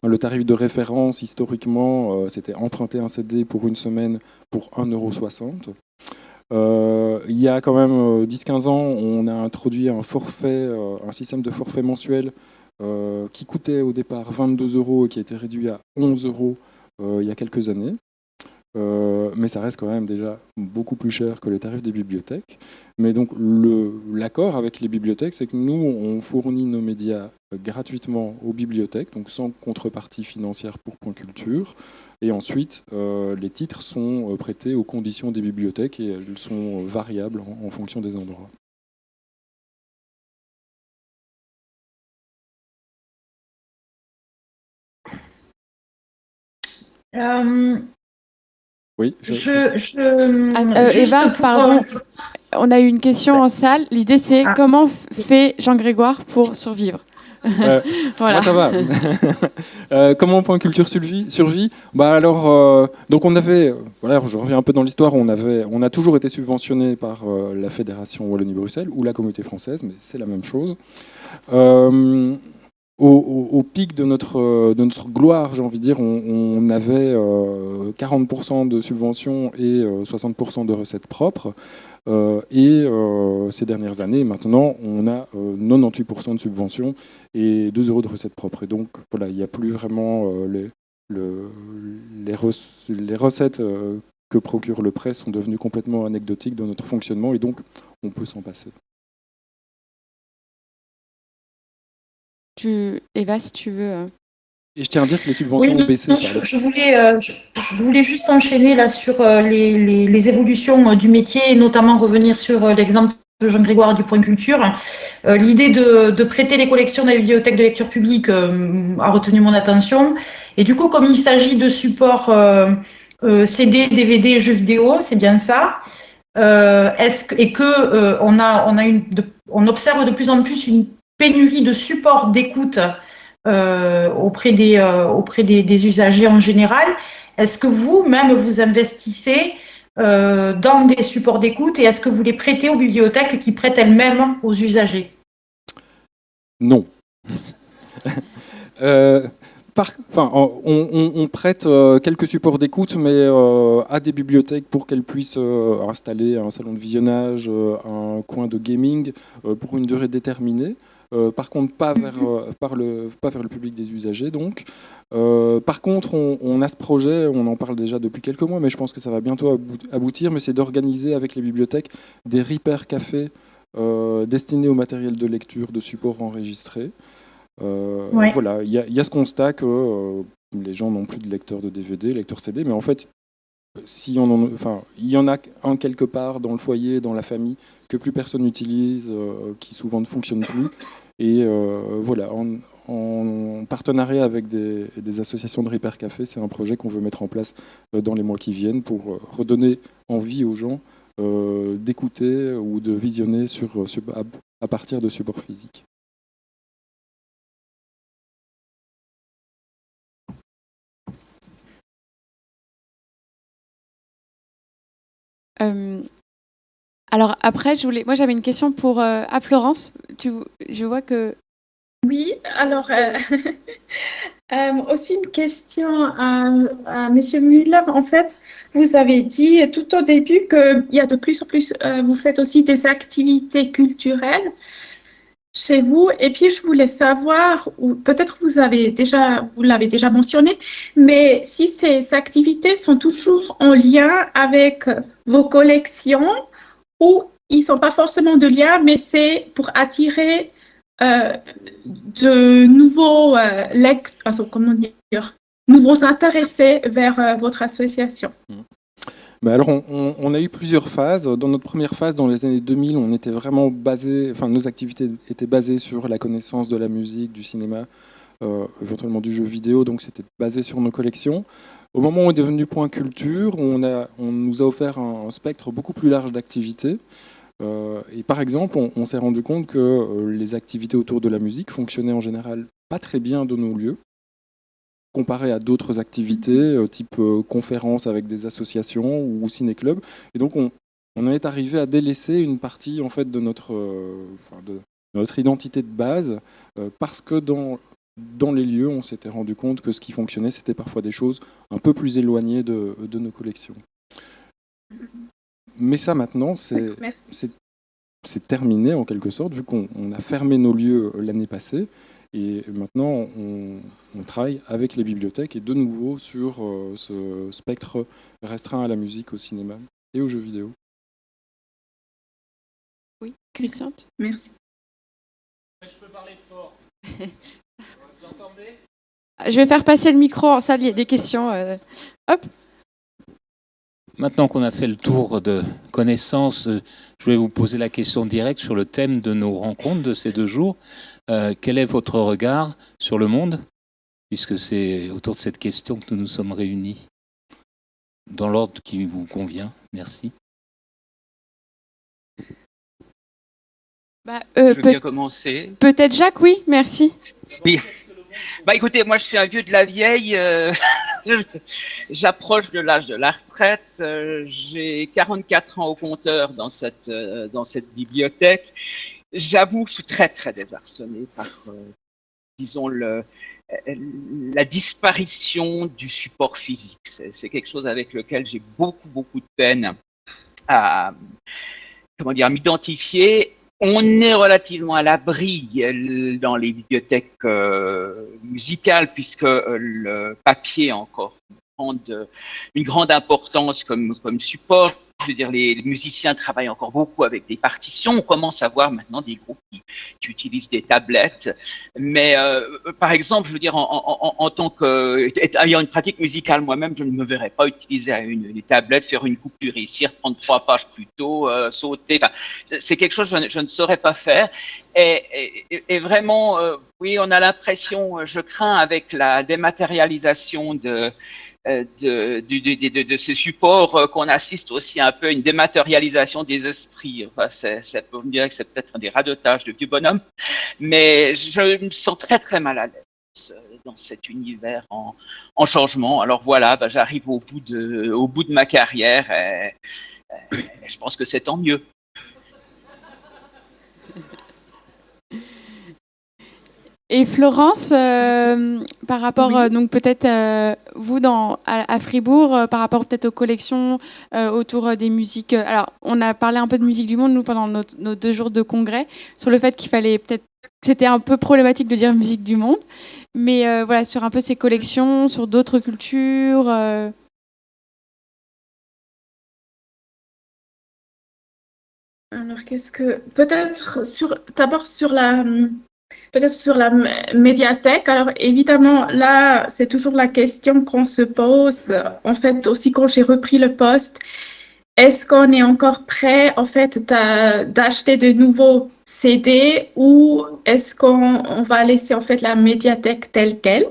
Le tarif de référence, historiquement, c'était emprunter un CD pour une semaine pour 1,60 €. Il y a quand même 10-15 ans, on a introduit un système de forfait mensuel qui coûtait au départ 22 € et qui a été réduit à 11 € il y a quelques années. Mais ça reste quand même déjà beaucoup plus cher que les tarifs des bibliothèques. Mais donc l'accord avec les bibliothèques, c'est que nous, on fournit nos médias gratuitement aux bibliothèques, donc sans contrepartie financière pour Point Culture. Et ensuite, les titres sont prêtés aux conditions des bibliothèques et elles sont variables en fonction des endroits. Oui, Eva, pardon, on a eu une question en salle. L'idée, c'est comment fait Jean-Grégoire pour survivre? Voilà. Moi, ça va. Comment Point Culture survit? Donc on avait, voilà, je reviens un peu dans l'histoire, on a toujours été subventionné par la Fédération Wallonie-Bruxelles ou la Communauté française, mais c'est la même chose. Au pic de notre gloire, j'ai envie de dire, on avait 40% de subventions et 60% de recettes propres. Ces dernières années, maintenant, on a 98% de subventions et 2 € de recettes propres. Et donc, voilà, il n'y a plus vraiment les recettes que procure le prêt sont devenues complètement anecdotiques dans notre fonctionnement et donc on peut s'en passer. Eva, si tu veux. Et je tiens à dire que les subventions ont baissé. Je voulais juste enchaîner là sur les évolutions du métier et notamment revenir sur l'exemple de Jean-Grégoire du Point Culture. L'idée de prêter les collections de la bibliothèque de lecture publique a retenu mon attention. Et du coup, comme il s'agit de supports CD, DVD, jeux vidéo, c'est bien ça. On observe de plus en plus une pénurie de supports d'écoute auprès des usagers en général. Est-ce que vous-même vous investissez dans des supports d'écoute et est-ce que vous les prêtez aux bibliothèques qui prêtent elles-mêmes aux usagers? Non. On prête quelques supports d'écoute, mais à des bibliothèques pour qu'elles puissent installer un salon de visionnage, un coin de gaming pour une durée déterminée. Par contre, pas vers le public des usagers. Donc. Par contre, on a ce projet, on en parle déjà depuis quelques mois, mais je pense que ça va bientôt aboutir, mais c'est d'organiser avec les bibliothèques des repair cafés destinés au matériel de lecture de support enregistré. Voilà, il y a ce constat que les gens n'ont plus de lecteur de DVD, lecteur CD, mais en fait, il y en a un quelque part dans le foyer, dans la famille, que plus personne n'utilise, qui souvent ne fonctionnent plus. Et voilà, en partenariat avec des associations de Repair Café, c'est un projet qu'on veut mettre en place dans les mois qui viennent pour redonner envie aux gens d'écouter ou de visionner à partir de supports physiques. Alors après, moi j'avais une question pour Florence. Je vois que... Oui, alors aussi une question à Monsieur Müller. En fait, vous avez dit tout au début qu'il y a de plus en plus, vous faites aussi des activités culturelles chez vous. Et puis, je voulais savoir, ou peut-être vous l'avez déjà mentionné, mais si ces activités sont toujours en lien avec vos collections ou ils ne sont pas forcément de lien, mais c'est pour attirer de nouveaux nouveaux intéressés vers votre association. Alors, on a eu plusieurs phases. Dans notre première phase, dans les années 2000, on était vraiment nos activités étaient basées sur la connaissance de la musique, du cinéma, éventuellement du jeu vidéo, donc c'était basé sur nos collections. Au moment où on est devenu Point Culture, on nous a offert un spectre beaucoup plus large d'activités. Et par exemple, on s'est rendu compte que les activités autour de la musique fonctionnaient en général pas très bien dans nos lieux, comparé à d'autres activités, type conférences avec des associations ou ciné-clubs. Et donc, on en est arrivé à délaisser une partie en fait, de notre identité de base, parce que dans les lieux, on s'était rendu compte que ce qui fonctionnait, c'était parfois des choses un peu plus éloignées de nos collections. Mais ça, maintenant, c'est terminé en quelque sorte, vu qu'on a fermé nos lieux l'année passée. Et maintenant, on travaille avec les bibliothèques et de nouveau sur ce spectre restreint à la musique, au cinéma et aux jeux vidéo. Oui, Christian. Merci. Je peux parler fort. Vous entendez ? Je vais faire passer le micro en salle, il y a des questions. Hop. Maintenant qu'on a fait le tour de connaissances, je vais vous poser la question directe sur le thème de nos rencontres de ces 2 jours. Quel est votre regard sur le monde, puisque c'est autour de cette question que nous nous sommes réunis, dans l'ordre qui vous convient. Merci. Je veux bien commencer. Peut-être Jacques, oui, merci. Oui. Écoutez, moi je suis un vieux de la vieille, j'approche de l'âge de la retraite, j'ai 44 ans au compteur dans cette bibliothèque. J'avoue, je suis très très désarçonné par, disons, la disparition du support physique. C'est quelque chose avec lequel j'ai beaucoup de peine à m'identifier. On est relativement à l'abri dans les bibliothèques musicales, puisque le papier a encore une grande importance comme support. Je veux dire, les musiciens travaillent encore beaucoup avec des partitions. On commence à voir maintenant des groupes qui utilisent des tablettes. Mais par exemple, je veux dire, en tant qu'ayant une pratique musicale moi-même, je ne me verrais pas utiliser une tablette, faire une coupure ici, reprendre 3 pages plus tôt, sauter. Enfin, c'est quelque chose que je ne saurais pas faire. Et vraiment, oui, on a l'impression, je crains avec la dématérialisation de ces supports qu'on assiste aussi un peu à une dématérialisation des esprits. Enfin, on dirait que c'est peut-être des radotages de vieux bonhomme, mais je me sens très très mal à l'aise dans cet univers en changement. Alors voilà, j'arrive au bout de ma carrière et je pense que c'est tant mieux. Et Florence, par rapport, donc peut-être vous à Fribourg, par rapport peut-être aux collections autour des musiques. Alors, on a parlé un peu de musique du monde nous pendant nos 2 jours de congrès sur le fait qu'il fallait peut-être, c'était un peu problématique de dire musique du monde, mais voilà sur un peu ces collections, sur d'autres cultures. Alors, d'abord sur la médiathèque. Alors, évidemment, là, c'est toujours la question qu'on se pose. En fait, aussi quand j'ai repris le poste, est-ce qu'on est encore prêt, en fait, d'acheter de nouveaux CD ou est-ce qu'on va laisser, en fait, la médiathèque telle qu'elle?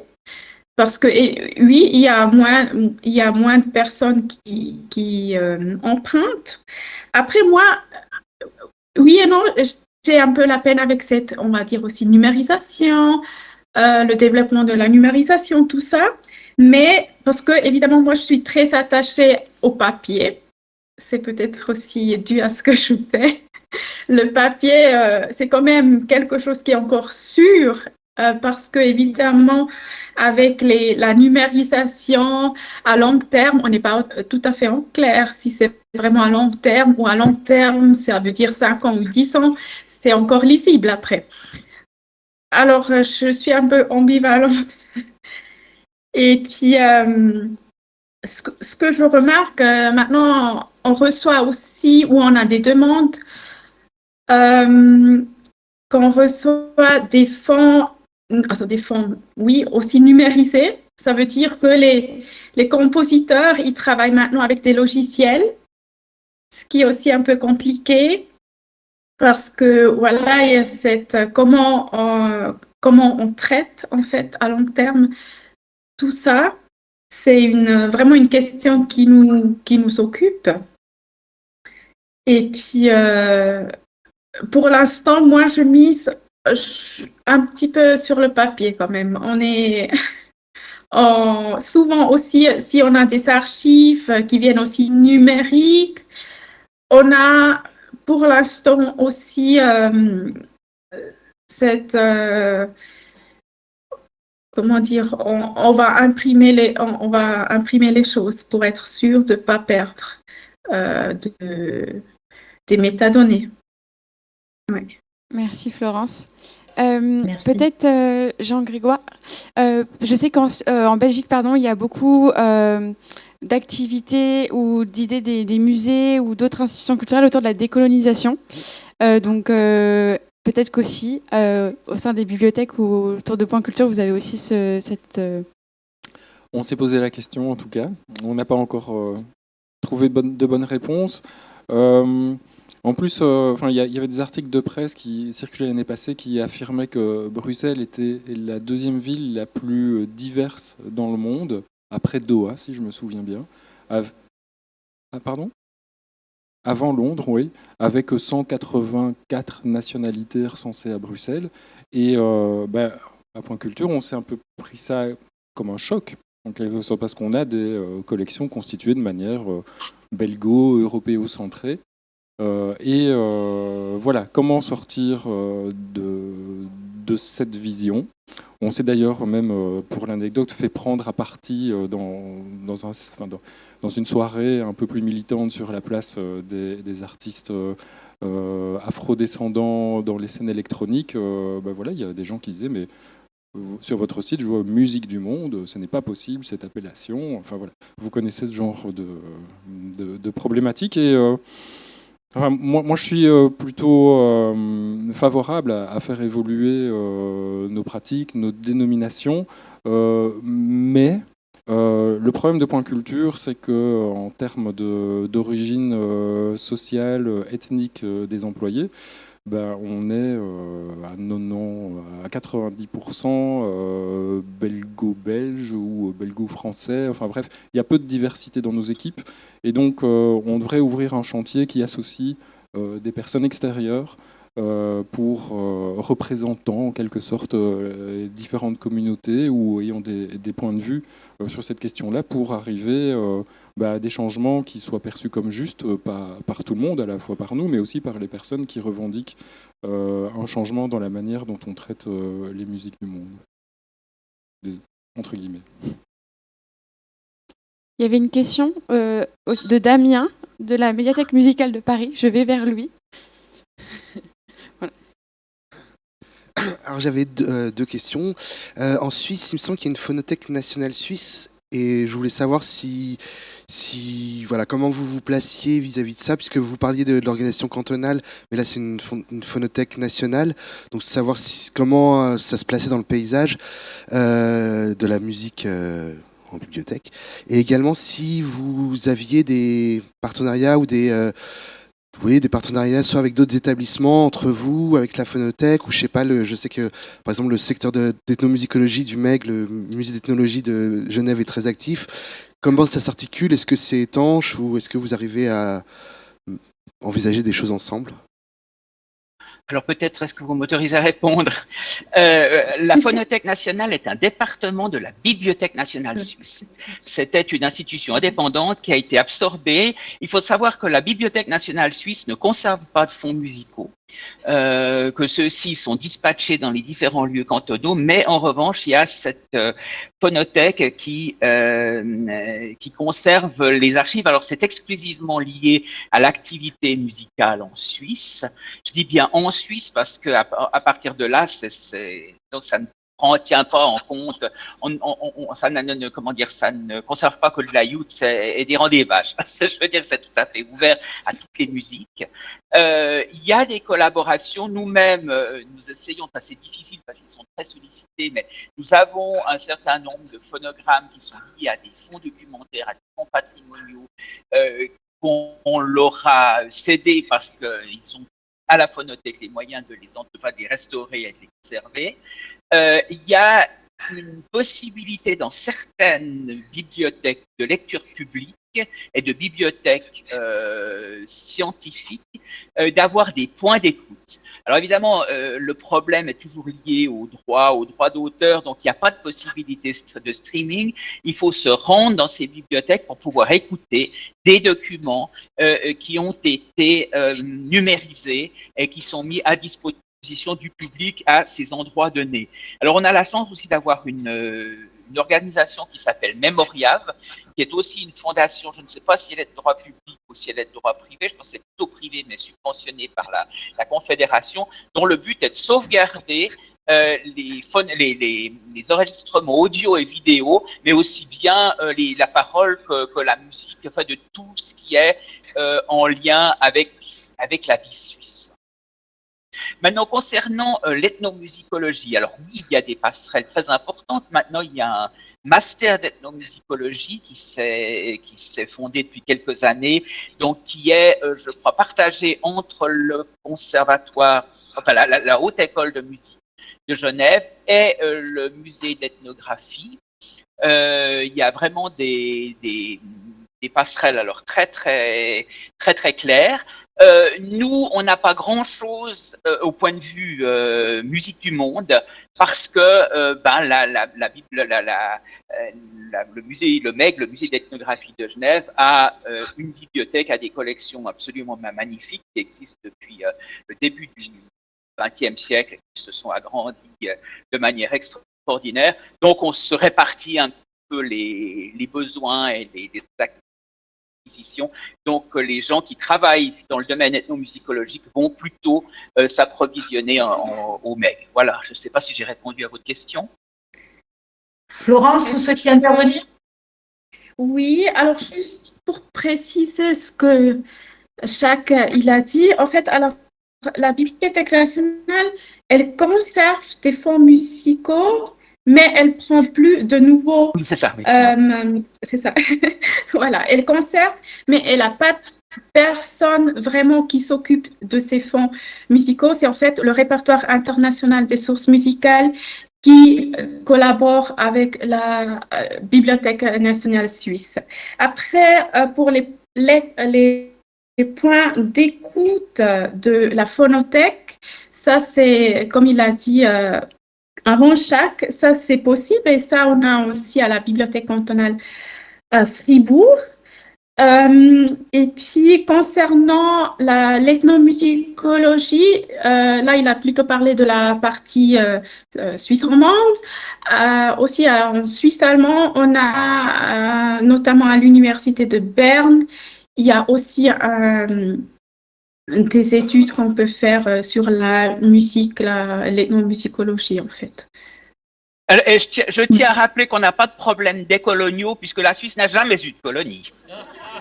Parce que, oui, il y a moins de personnes qui empruntent. Après, moi, oui et non, j'ai un peu la peine avec cette, on va dire aussi, numérisation, le développement de la numérisation, tout ça. Mais parce que, évidemment, moi, je suis très attachée au papier. C'est peut-être aussi dû à ce que je fais. Le papier, c'est quand même quelque chose qui est encore sûr, parce que, évidemment, avec la numérisation à long terme, on n'est pas tout à fait en clair si c'est vraiment à long terme ou à long terme, ça veut dire 5 ans ou 10 ans, c'est encore lisible après. Alors, je suis un peu ambivalente. Et puis, ce que je remarque, maintenant, on reçoit aussi, ou on a des demandes, qu'on reçoit des fonds, oui, aussi numérisés. Ça veut dire que les compositeurs, ils travaillent maintenant avec des logiciels, ce qui est aussi un peu compliqué, parce que, voilà, il y a comment on traite, en fait, à long terme, tout ça. C'est vraiment une question qui nous occupe. Et puis, pour l'instant, moi, je mise un petit peu sur le papier quand même. On est souvent aussi, si on a des archives qui viennent aussi numériques, on a pour l'instant aussi cette... comment dire, on va imprimer les choses pour être sûr de ne pas perdre des métadonnées. Ouais. Merci Florence. Merci. Peut-être Jean-Grégoire. Je sais qu'en Belgique, il y a beaucoup d'activités ou d'idées des musées ou d'autres institutions culturelles autour de la décolonisation. Donc peut-être qu'aussi, au sein des bibliothèques ou autour de Point Culture, vous avez aussi cette... On s'est posé la question en tout cas. On n'a pas encore trouvé de bonnes réponses. En plus, il y avait des articles de presse qui circulaient l'année passée qui affirmaient que Bruxelles était la deuxième ville la plus diverse dans le monde, après Doha, si je me souviens bien. Pardon ? Avant Londres, oui, avec 184 nationalités recensées à Bruxelles. Et à Point Culture, on s'est un peu pris ça comme un choc, en quelque sorte, parce qu'on a des collections constituées de manière belgo-européo-centrée. Voilà, comment sortir de cette vision. On s'est d'ailleurs même, pour l'anecdote, fait prendre à partie dans une soirée un peu plus militante sur la place des artistes afrodescendants dans les scènes électroniques. Voilà, il y a des gens qui disaient mais sur votre site, je vois musique du monde, ce n'est pas possible cette appellation. Enfin voilà, vous connaissez ce genre de problématiques et moi, je suis plutôt favorable à faire évoluer nos pratiques, nos dénominations, mais le problème de Point Culture, c'est que en termes d'origine sociale, ethnique des employés, on est à 90% belgo-belge ou belgo-français. Enfin bref, il y a peu de diversité dans nos équipes. Et donc, on devrait ouvrir un chantier qui associe des personnes extérieures pour représentant en quelque sorte différentes communautés ou ayant des points de vue sur cette question-là pour arriver à des changements qui soient perçus comme justes par tout le monde, à la fois par nous, mais aussi par les personnes qui revendiquent un changement dans la manière dont on traite les musiques du monde. Entre guillemets. Il y avait une question de Damien de la Médiathèque musicale de Paris. Je vais vers lui. Voilà. Alors j'avais deux questions. En Suisse, il me semble qu'il y a une phonothèque nationale suisse et je voulais savoir comment vous vous placiez vis-à-vis de ça, puisque vous parliez de l'organisation cantonale, mais là c'est une phonothèque nationale, donc savoir comment ça se plaçait dans le paysage de la musique en bibliothèque. Et également, si vous aviez des partenariats ou vous voyez, des partenariats soit avec d'autres établissements, entre vous, avec la phonothèque, ou je sais pas, je sais que, par exemple, le secteur d'ethnomusicologie du MEG, le musée d'ethnologie de Genève est très actif. Comment ça s'articule? Est-ce que c'est étanche ou est-ce que vous arrivez à envisager des choses ensemble? Alors peut-être est-ce que vous m'autorisez à répondre. La Phonothèque nationale est un département de la Bibliothèque nationale suisse. C'était une institution indépendante qui a été absorbée. Il faut savoir que la Bibliothèque nationale suisse ne conserve pas de fonds musicaux, que ceux-ci sont dispatchés dans les différents lieux cantonaux, mais en revanche, il y a cette phonothèque qui conserve les archives. Alors c'est exclusivement lié à l'activité musicale en Suisse. Je dis bien en Suisse parce que à partir de là, donc ça ne tient pas en compte, ça ne conserve pas que de la youth et des rendez vaches. Je veux dire, c'est tout à fait ouvert à toutes les musiques. Il y a des collaborations. Nous-mêmes, nous essayons, c'est difficile parce qu'ils sont très sollicités, mais nous avons un certain nombre de phonogrammes qui sont liés à des fonds documentaires, à des fonds patrimoniaux, qu'on leur a cédés parce qu'ils ont à la phonothèque les moyens de les restaurer et de les conserver. Il y a une possibilité dans certaines bibliothèques de lecture publique et de bibliothèques scientifiques d'avoir des points d'écoute. Alors évidemment, le problème est toujours lié au droit d'auteur, donc il n'y a pas de possibilité de streaming. Il faut se rendre dans ces bibliothèques pour pouvoir écouter des documents qui ont été numérisés et qui sont mis à disposition du public à ces endroits donnés. Alors on a la chance aussi d'avoir une organisation qui s'appelle Memoriave, qui est aussi une fondation, je ne sais pas si elle est de droit public ou si elle est de droit privé, je pense que c'est plutôt privé, mais subventionnée par la Confédération, dont le but est de sauvegarder les enregistrements audio et vidéo, mais aussi bien la parole que la musique, enfin de tout ce qui est en lien avec la vie suisse. Maintenant, concernant l'ethnomusicologie, alors oui, il y a des passerelles très importantes. Maintenant, il y a un master d'ethnomusicologie qui s'est fondé depuis quelques années, donc qui est, je crois, partagé entre le conservatoire, enfin la haute école de musique de Genève et le musée d'ethnographie. Il y a vraiment des passerelles alors très claires. Nous, on n'a pas grand-chose au point de vue musique du monde parce que le musée, le MEG, le musée d'ethnographie de Genève, a une bibliothèque, a des collections absolument magnifiques qui existent depuis le début du XXe siècle et qui se sont agrandies de manière extraordinaire. Donc, on se répartit un peu les besoins et les acquisitions. Donc, les gens qui travaillent dans le domaine ethnomusicologique vont plutôt s'approvisionner au MEG. Voilà, je ne sais pas si j'ai répondu à votre question. Florence, vous souhaitiez intervenir? Oui, alors juste pour préciser ce que il a dit, en fait, alors, la Bibliothèque nationale, elle conserve des fonds musicaux, mais elle prend plus de nouveaux. Oui, c'est ça. Oui. C'est ça. Voilà, elle conserve, mais elle n'a pas de personne vraiment qui s'occupe de ces fonds musicaux. C'est en fait le répertoire international des sources musicales qui collabore avec la Bibliothèque nationale suisse. Après, pour les points d'écoute de la phonothèque, ça c'est, comme il a dit avant chaque, ça c'est possible et ça on a aussi à la Bibliothèque cantonale à Fribourg. Et puis concernant l'ethnomusicologie, là il a plutôt parlé de la partie suisse romande. Aussi en Suisse allemand, on a notamment à l'université de Berne, il y a aussi des études qu'on peut faire sur la musique, l'ethnomusicologie en fait. Et je tiens à rappeler qu'on n'a pas de problème décoloniaux puisque la Suisse n'a jamais eu de colonie,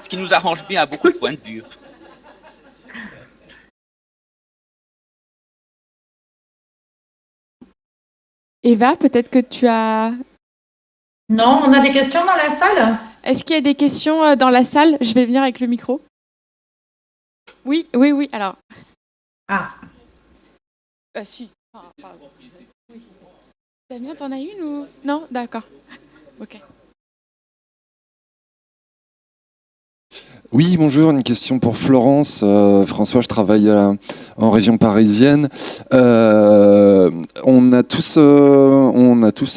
ce qui nous arrange bien à beaucoup de points de vue. Eva, peut-être que tu as Non, on a des questions dans la salle? Est-ce qu'il y a des questions dans la salle? Je vais venir avec le micro. Oui, oui, oui. Alors. Ah. Si. Oui. Damien, t'en as une ou non? D'accord. Ok. Oui, bonjour, une question pour Florence. François, je travaille en région parisienne. On a tous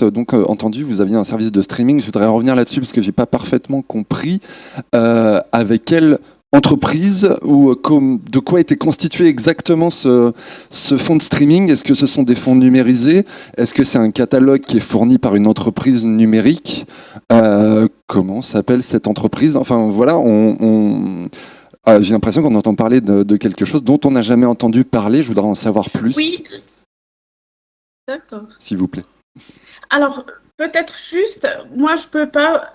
donc entendu, vous aviez un service de streaming. Je voudrais revenir là-dessus parce que j'ai pas parfaitement compris avec quelle entreprise ou de quoi était constitué exactement ce fonds de streaming. Est-ce que ce sont des fonds numérisés? Est-ce que c'est un catalogue qui est fourni par une entreprise numérique? Comment s'appelle cette entreprise? Enfin voilà, j'ai l'impression qu'on entend parler de quelque chose dont on n'a jamais entendu parler. Je voudrais en savoir plus. Oui. D'accord. S'il vous plaît. Alors, peut-être juste, moi, je ne peux pas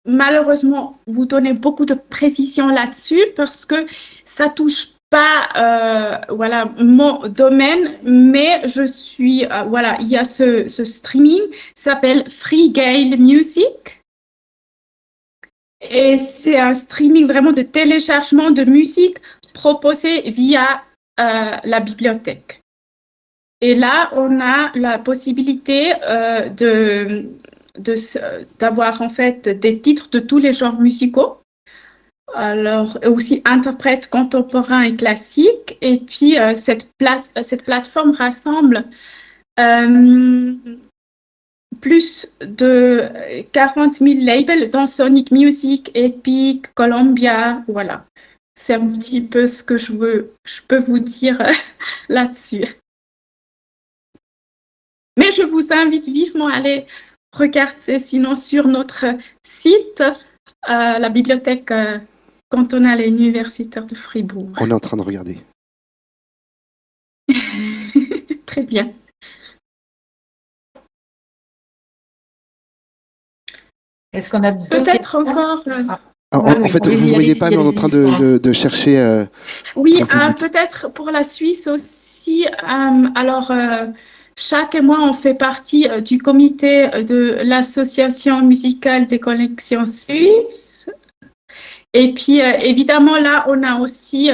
malheureusement vous donner beaucoup de précisions là-dessus parce que ça ne touche pas mon domaine, mais je suis, il y a ce streaming, ça s'appelle Free Gale Music. Et c'est un streaming vraiment de téléchargement de musique proposé via la bibliothèque. Et là, on a la possibilité d'avoir en fait des titres de tous les genres musicaux. Alors, aussi interprètes contemporains et classiques. Et puis, cette plateforme rassemble plus de 40 000 labels dans Sonic Music, Epic, Columbia, voilà. C'est un petit peu ce que je peux vous dire là-dessus. Mais je vous invite vivement à aller regarder sinon sur notre site, la bibliothèque cantonale et universitaire de Fribourg. On est en train de regarder. Très bien. Est-ce qu'on a peut-être encore En fait, vous ne voyez pas, mais on est en train de chercher. Oui, peut-être pour la Suisse aussi. Chaque mois, on fait partie du comité de l'Association musicale des collections suisses. Et puis, évidemment, là, on a aussi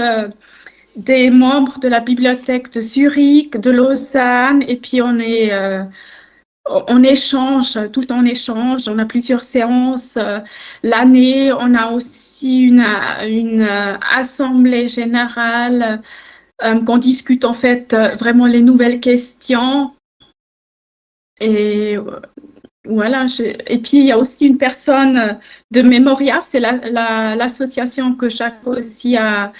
des membres de la bibliothèque de Zurich, de Lausanne, et puis on échange, tout le temps on échange, on a plusieurs séances l'année, on a aussi une assemblée générale qu'on discute en fait vraiment les nouvelles questions. Et voilà, et puis il y a aussi une personne de Memoria, c'est l'association que Jacques aussi a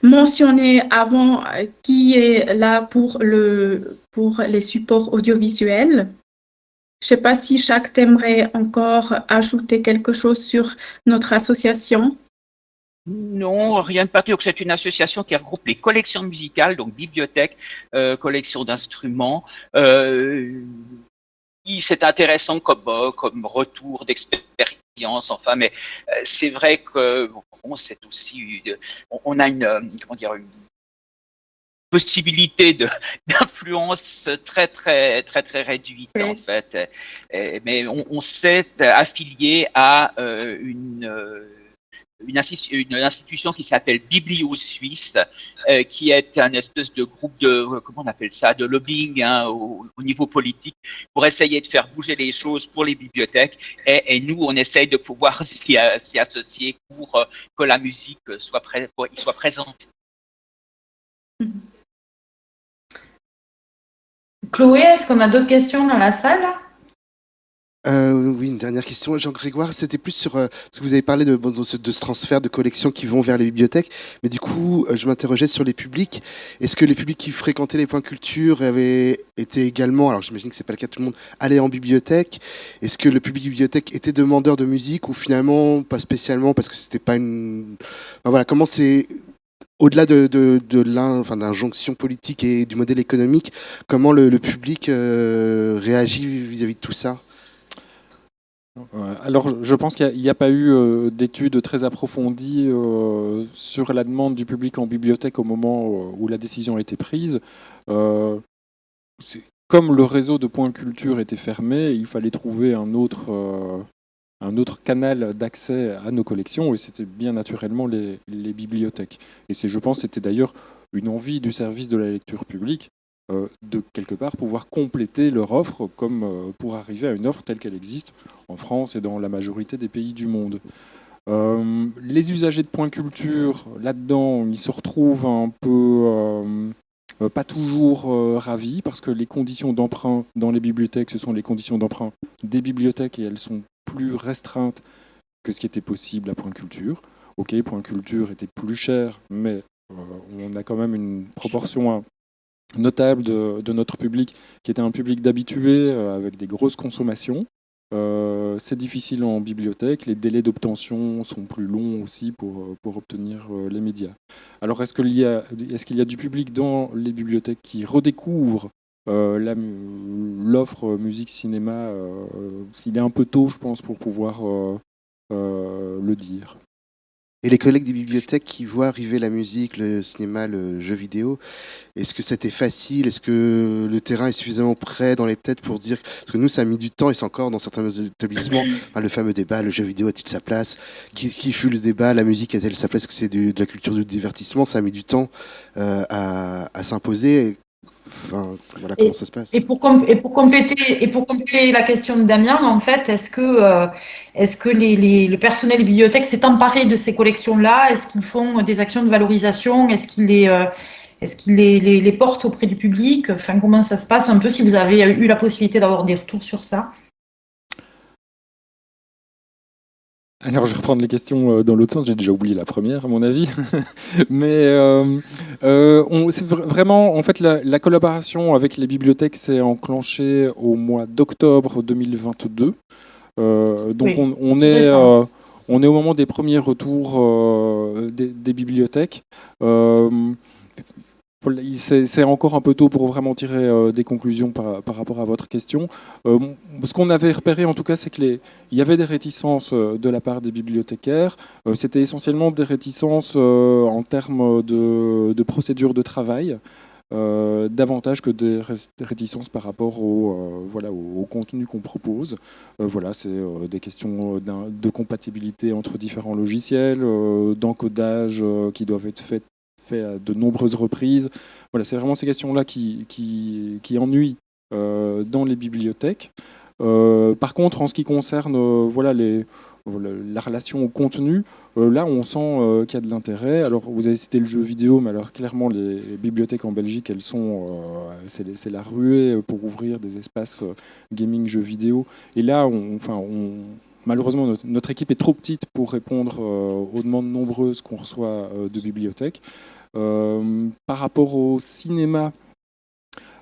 mentionné avant, qui est là pour les supports audiovisuels. Je ne sais pas si Jacques t'aimerait encore ajouter quelque chose sur notre association. Non, rien de particulier. C'est une association qui regroupe les collections musicales, donc bibliothèques, collections d'instruments. C'est intéressant comme retour d'expérience, enfin, mais c'est vrai que c'est aussi, on a une possibilité d'influence très réduite, oui. En fait. Mais on s'est affilié à une institution qui s'appelle Biblio Suisse, qui est un espèce de groupe comment on appelle ça, de lobbying au niveau politique pour essayer de faire bouger les choses pour les bibliothèques. Et nous, on essaye de pouvoir s'y associer pour que la musique soit présente. Chloé, est-ce qu'on a d'autres questions dans la salle? Oui, une dernière question. Jean-Grégoire, c'était plus sur... parce que vous avez parlé de ce transfert de collections qui vont vers les bibliothèques, mais du coup, je m'interrogeais sur les publics. Est-ce que les publics qui fréquentaient les points culture avaient été également, alors j'imagine que c'est pas le cas de tout le monde, allés en bibliothèque? Est-ce que le public bibliothèque était demandeur de musique ou finalement pas spécialement parce que c'était pas une... Enfin, voilà, comment c'est... Au-delà de l'injonction politique et du modèle économique, comment le public réagit vis-à-vis de tout ça? Alors, je pense qu'il n'y a pas eu d'études très approfondies sur la demande du public en bibliothèque au moment où la décision a été prise. Comme le réseau de points culture était fermé, il fallait trouver un autre un autre canal d'accès à nos collections, et c'était bien naturellement les bibliothèques. Et je pense, c'était d'ailleurs une envie du service de la lecture publique de quelque part pouvoir compléter leur offre pour arriver à une offre telle qu'elle existe en France et dans la majorité des pays du monde. Les usagers de Point Culture, là-dedans, ils se retrouvent un peu pas toujours ravis, parce que les conditions d'emprunt dans les bibliothèques, ce sont les conditions d'emprunt des bibliothèques, et elles sont plus restreintes que ce qui était possible à Point Culture. Ok, Point Culture était plus cher, mais on a quand même une proportion notable de notre public qui était un public d'habitués avec des grosses consommations. C'est difficile en bibliothèque, les délais d'obtention sont plus longs aussi pour obtenir les médias. Alors est-ce qu'il y a du public dans les bibliothèques qui redécouvre l'offre musique-cinéma? Il est un peu tôt, je pense, pour pouvoir le dire. Et les collègues des bibliothèques qui voient arriver la musique, le cinéma, le jeu vidéo, est-ce que c'était facile? Est-ce que le terrain est suffisamment prêt dans les têtes pour dire... Parce que nous, ça a mis du temps, et c'est encore dans certains établissements, le fameux débat, le jeu vidéo a-t-il sa place? Qui fut le débat? La musique a-t-elle sa place? Est-ce que c'est de la culture du divertissement? Ça a mis du temps à s'imposer. Enfin, voilà comment ça se passe. Et pour compléter la question de Damien, en fait, est-ce que le personnel des bibliothèques s'est emparé de ces collections-là? Est-ce qu'ils font des actions de valorisation? Est-ce qu'ils les portent auprès du public? Enfin, comment ça se passe un peu, si vous avez eu la possibilité d'avoir des retours sur ça? Alors, je vais reprendre les questions dans l'autre sens. J'ai déjà oublié la première, à mon avis. Mais c'est vraiment, en fait, la collaboration avec les bibliothèques s'est enclenchée au mois d'octobre 2022. Donc, Oui, on est au moment des premiers retours des bibliothèques. C'est encore un peu tôt pour vraiment tirer des conclusions par rapport à votre question. Ce qu'on avait repéré, en tout cas, c'est qu'il y avait des réticences de la part des bibliothécaires. C'était essentiellement des réticences en termes de procédure de travail, davantage que des réticences par rapport au contenu qu'on propose. C'est des questions de compatibilité entre différents logiciels, d'encodage qui doivent être faits à de nombreuses reprises. Voilà, c'est vraiment ces questions-là qui ennuient dans les bibliothèques. Par contre, en ce qui concerne la relation au contenu, là, on sent qu'il y a de l'intérêt. Alors, vous avez cité le jeu vidéo, mais alors clairement, les bibliothèques en Belgique, elles sont, c'est la ruée pour ouvrir des espaces gaming, jeux vidéo. Et là, malheureusement, notre équipe est trop petite pour répondre aux demandes nombreuses qu'on reçoit de bibliothèques. Par rapport au cinéma,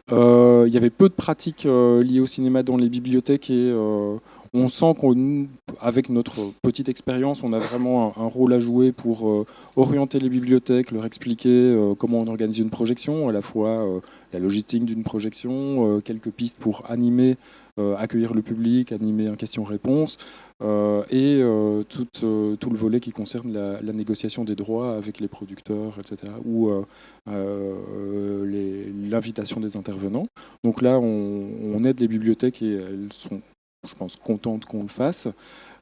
il y avait peu de pratiques liées au cinéma dans les bibliothèques, et on sent qu'avec notre petite expérience, on a vraiment un rôle à jouer pour orienter les bibliothèques, leur expliquer comment on organise une projection, à la fois la logistique d'une projection, quelques pistes pour animer, accueillir le public, animer un question-réponse, et tout le volet qui concerne la négociation des droits avec les producteurs, etc., ou l'invitation des intervenants. Donc là, on aide les bibliothèques, et elles sont, je pense, contentes qu'on le fasse.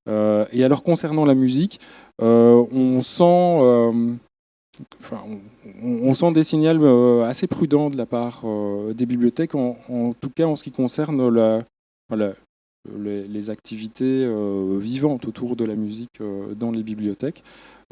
Et alors, concernant la musique, on sent des signaux assez prudents de la part des bibliothèques, en tout cas en ce qui concerne les activités vivantes autour de la musique dans les bibliothèques.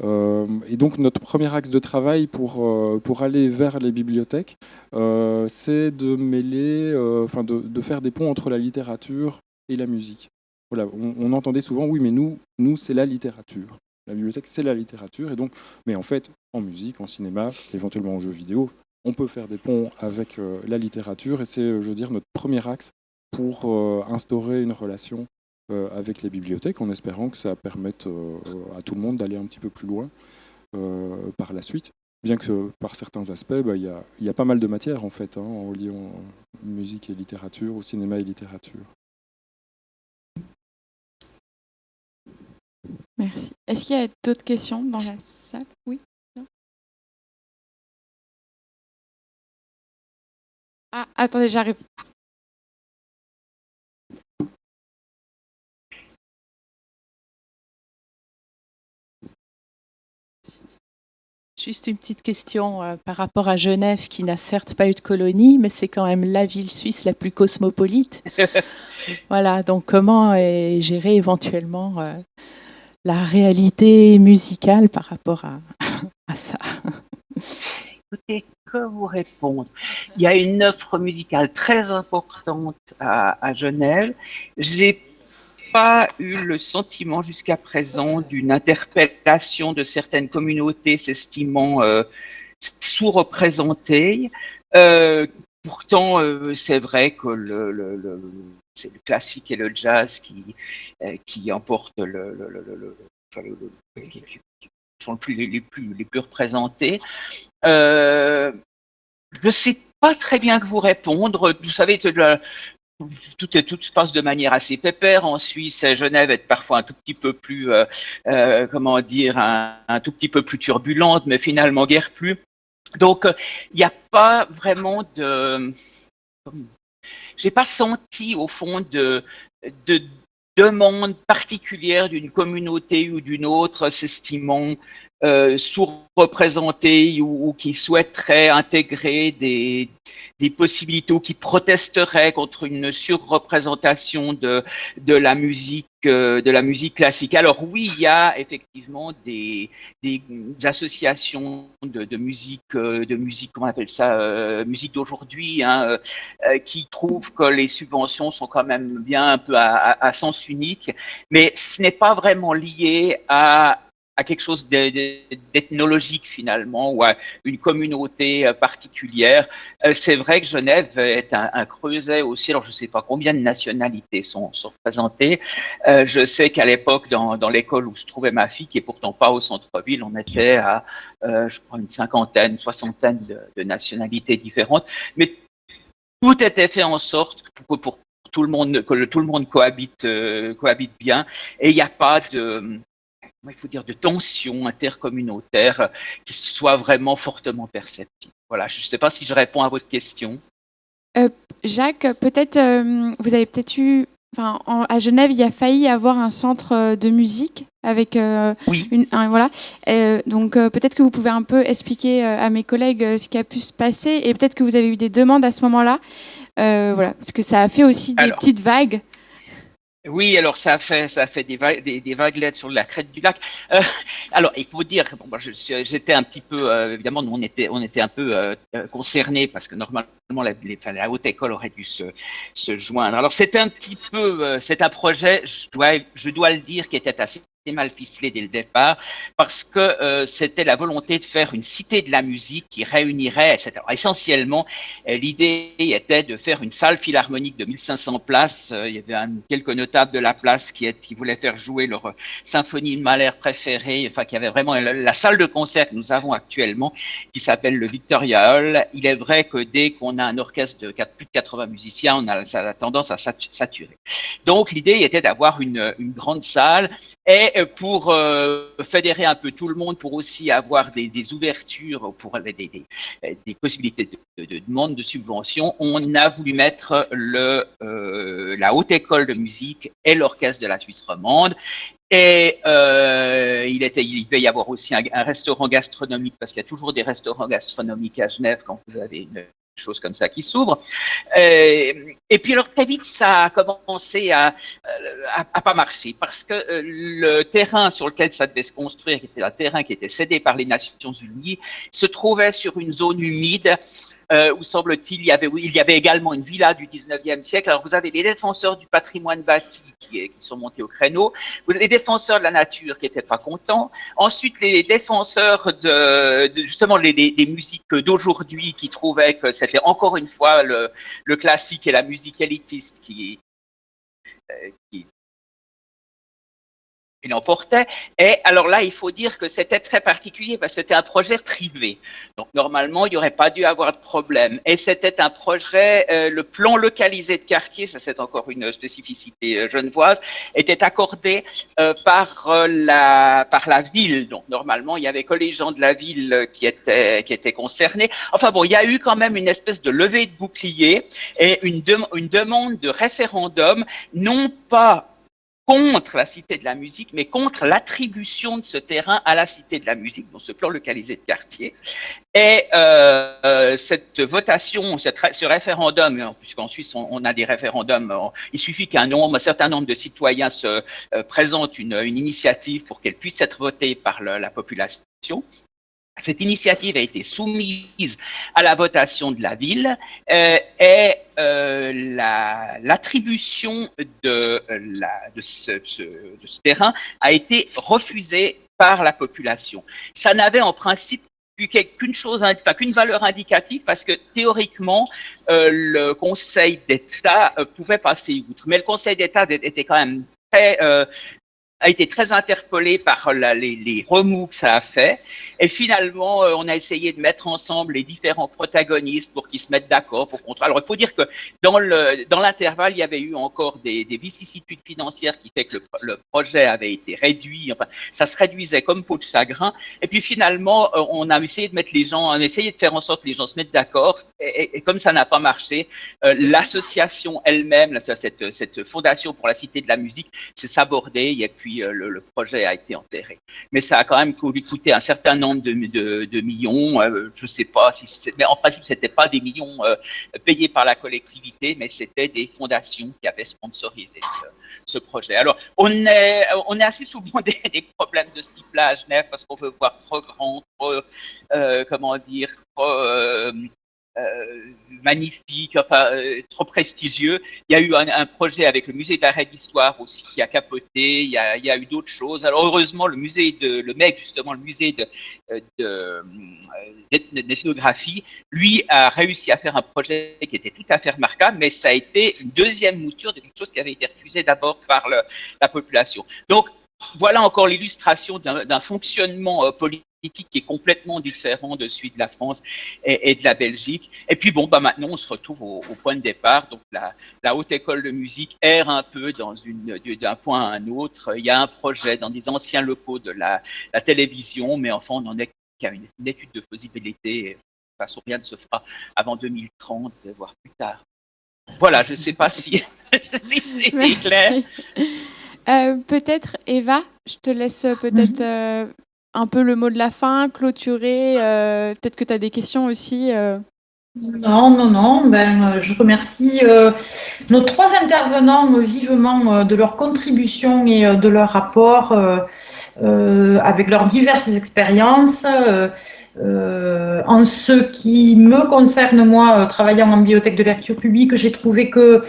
Et donc notre premier axe de travail pour aller vers les bibliothèques, c'est de mêler, de faire des ponts entre la littérature et la musique. Voilà, on entendait souvent, oui, mais nous c'est la littérature. La bibliothèque, c'est la littérature, et donc, mais en fait, en musique, en cinéma, éventuellement en jeux vidéo, on peut faire des ponts avec la littérature, et c'est, je veux dire, notre premier axe pour instaurer une relation avec les bibliothèques, en espérant que ça permette à tout le monde d'aller un petit peu plus loin par la suite. Bien que par certains aspects, il y a pas mal de matières en fait, en liant musique et littérature, ou cinéma et littérature. Merci. Est-ce qu'il y a d'autres questions dans la salle? Oui. Non. Ah, attendez, j'arrive. Juste une petite question par rapport à Genève, qui n'a certes pas eu de colonie, mais c'est quand même la ville suisse la plus cosmopolite. Voilà, donc comment est gérée éventuellement la réalité musicale par rapport à ça? Écoutez, que vous répondre? Il y a une offre musicale très importante à Genève. J'ai pas eu le sentiment jusqu'à présent d'une interpellation de certaines communautés s'estimant sous-représentées. Pourtant, c'est vrai que c'est le classique et le jazz qui emportent qui sont les plus représentés. Je ne sais pas très bien que vous répondre. Vous savez, tout se passe de manière assez pépère en Suisse. Genève est parfois un tout petit peu plus, comment dire, un tout petit peu plus turbulente, mais finalement guère plus. Donc, il n'y a pas vraiment j'ai pas senti au fond de demande particulière d'une communauté ou d'une autre s'estimant sous-représentés ou qui souhaiteraient intégrer des possibilités ou qui protesteraient contre une surreprésentation de la musique classique. Alors oui, il y a effectivement des associations de musique, comment on appelle ça, musique d'aujourd'hui, hein, qui trouvent que les subventions sont quand même bien un peu à sens unique, mais ce n'est pas vraiment lié à quelque chose d'ethnologique finalement, ou à une communauté particulière. C'est vrai que Genève est un creuset aussi, alors je ne sais pas combien de nationalités sont représentées. Je sais qu'à l'époque, dans l'école où se trouvait ma fille, qui est pourtant pas au centre-ville, on était à, je crois, une soixantaine de nationalités différentes, mais tout était fait en sorte pour tout le monde, que tout le monde cohabite bien, et il n'y a pas il faut dire de tension intercommunautaire qui soit vraiment fortement perceptible. Voilà, je ne sais pas si je réponds à votre question. Jacques, peut-être, vous avez peut-être eu, à Genève, il y a failli avoir un centre de musique avec oui. Voilà. Donc peut-être que vous pouvez un peu expliquer à mes collègues ce qui a pu se passer, et peut-être que vous avez eu des demandes à ce moment-là, voilà, parce que ça a fait aussi des petites vagues. Oui, alors ça a fait des vaguelettes sur la crête du lac. Alors, il faut dire que j'étais un petit peu, évidemment, nous on était un peu concernés parce que normalement la haute école aurait dû se joindre. Alors c'est un petit peu, c'est un projet, je dois le dire, qui était assez mal ficelé dès le départ, parce que c'était la volonté de faire une cité de la musique qui réunirait, etc. Alors, essentiellement, l'idée était de faire une salle philharmonique de 1500 places. Il y avait quelques notables de la place qui voulaient faire jouer leur symphonie de Mahler préférée, enfin qui avait vraiment la salle de concert que nous avons actuellement, qui s'appelle le Victoria Hall. Il est vrai que dès qu'on a un orchestre de plus de 80 musiciens, ça a tendance à saturer. Donc l'idée était d'avoir une grande salle, et pour fédérer un peu tout le monde, pour aussi avoir des ouvertures, pour des possibilités de demande de subvention, on a voulu mettre la haute école de musique et l'orchestre de la Suisse romande. Et il devait y avoir aussi un restaurant gastronomique, parce qu'il y a toujours des restaurants gastronomiques à Genève quand vous avez une chose comme ça qui s'ouvre. Et puis alors très vite, ça a commencé à pas marcher, parce que le terrain sur lequel ça devait se construire, qui était un terrain qui était cédé par les Nations Unies, se trouvait sur une zone humide, où semble-t-il, il y avait également une villa du 19e siècle. Alors vous avez les défenseurs du patrimoine bâti qui sont montés au créneau, les défenseurs de la nature qui n'étaient pas contents, ensuite les défenseurs justement des musiques d'aujourd'hui qui trouvaient que c'était encore une fois le classique et la musique élitiste qui l'emportait. Et alors là, il faut dire que c'était très particulier parce que c'était un projet privé. Donc normalement, il n'y aurait pas dû avoir de problème. Et c'était un projet, le plan localisé de quartier, ça c'est encore une spécificité genevoise, était accordé par la ville. Donc normalement, il n'y avait que les gens de la ville qui étaient concernés. Enfin bon, il y a eu quand même une espèce de levée de bouclier et une demande de référendum, non pas contre la Cité de la musique, mais contre l'attribution de ce terrain à la Cité de la musique, dans ce plan localisé de quartier. Et cette votation, ce référendum, puisqu'en Suisse on a des référendums, il suffit un certain nombre de citoyens se présentent une initiative pour qu'elle puisse être votée par la population. Cette initiative a été soumise à la votation de la ville et l'attribution de ce terrain a été refusée par la population. Ça n'avait en principe qu'une valeur indicative parce que théoriquement, le Conseil d'État pouvait passer outre. Mais le Conseil d'État était quand même a été très interpellé par les remous que ça a fait. Et finalement, on a essayé de mettre ensemble les différents protagonistes pour qu'ils se mettent d'accord, pour contrôler. Alors, il faut dire que dans l'intervalle, il y avait eu encore des vicissitudes financières qui fait que le projet avait été réduit. Enfin, ça se réduisait comme peau de chagrin. Et puis finalement, on a essayé de faire en sorte que les gens se mettent d'accord. Et comme ça n'a pas marché, l'association elle-même, cette fondation pour la Cité de la musique, s'est sabordée et puis le projet a été enterré. Mais ça a quand même coûté un certain nombre de millions. Je ne sais pas mais en principe, c'était pas des millions payés par la collectivité, mais c'était des fondations qui avaient sponsorisé ce projet. Alors, on est assez souvent des problèmes de ce type-là à Genève parce qu'on veut voir trop grand, trop magnifique, trop prestigieux. Il y a eu un projet avec le musée d'art et d'histoire aussi qui a capoté. Il y a eu d'autres choses. Alors heureusement, le musée d'ethnographie, lui a réussi à faire un projet qui était tout à fait remarquable, mais ça a été une deuxième mouture de quelque chose qui avait été refusé d'abord par la population. Donc voilà encore l'illustration d'un fonctionnement politique qui est complètement différent de celui de la France et de la Belgique. Et puis maintenant on se retrouve au point de départ. Donc la Haute École de musique erre un peu d'un point à un autre. Il y a un projet dans des anciens locaux de la télévision, mais enfin on n'en est qu'à une étude de faisabilité. De toute façon, rien ne se fera avant 2030, voire plus tard. Voilà, je ne sais pas si c'est clair. Peut-être, Eva, je te laisse peut-être un peu le mot de la fin, clôturer. Peut-être que tu as des questions aussi. Non. Je remercie nos trois intervenants vivement de leur contribution et de leur rapport avec leurs diverses expériences. En ce qui me concerne, moi, travaillant en bibliothèque de lecture publique, j'ai trouvé que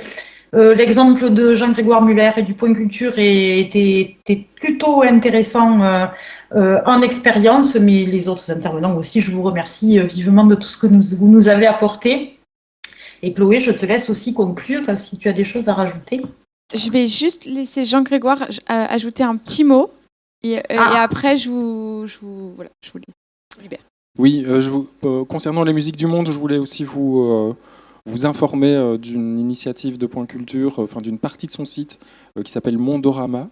l'exemple de Jean-Grégoire Muller et du Point Culture était plutôt intéressant en expérience, mais les autres intervenants aussi, je vous remercie vivement de tout ce que vous nous avez apporté. Et Chloé, je te laisse aussi conclure si tu as des choses à rajouter. Je vais juste laisser Jean-Grégoire ajouter un petit mot et après je vous libère. Oui, concernant les musiques du monde, je voulais aussi vous informer d'une initiative de Point Culture, d'une partie de son site qui s'appelle Mondorama.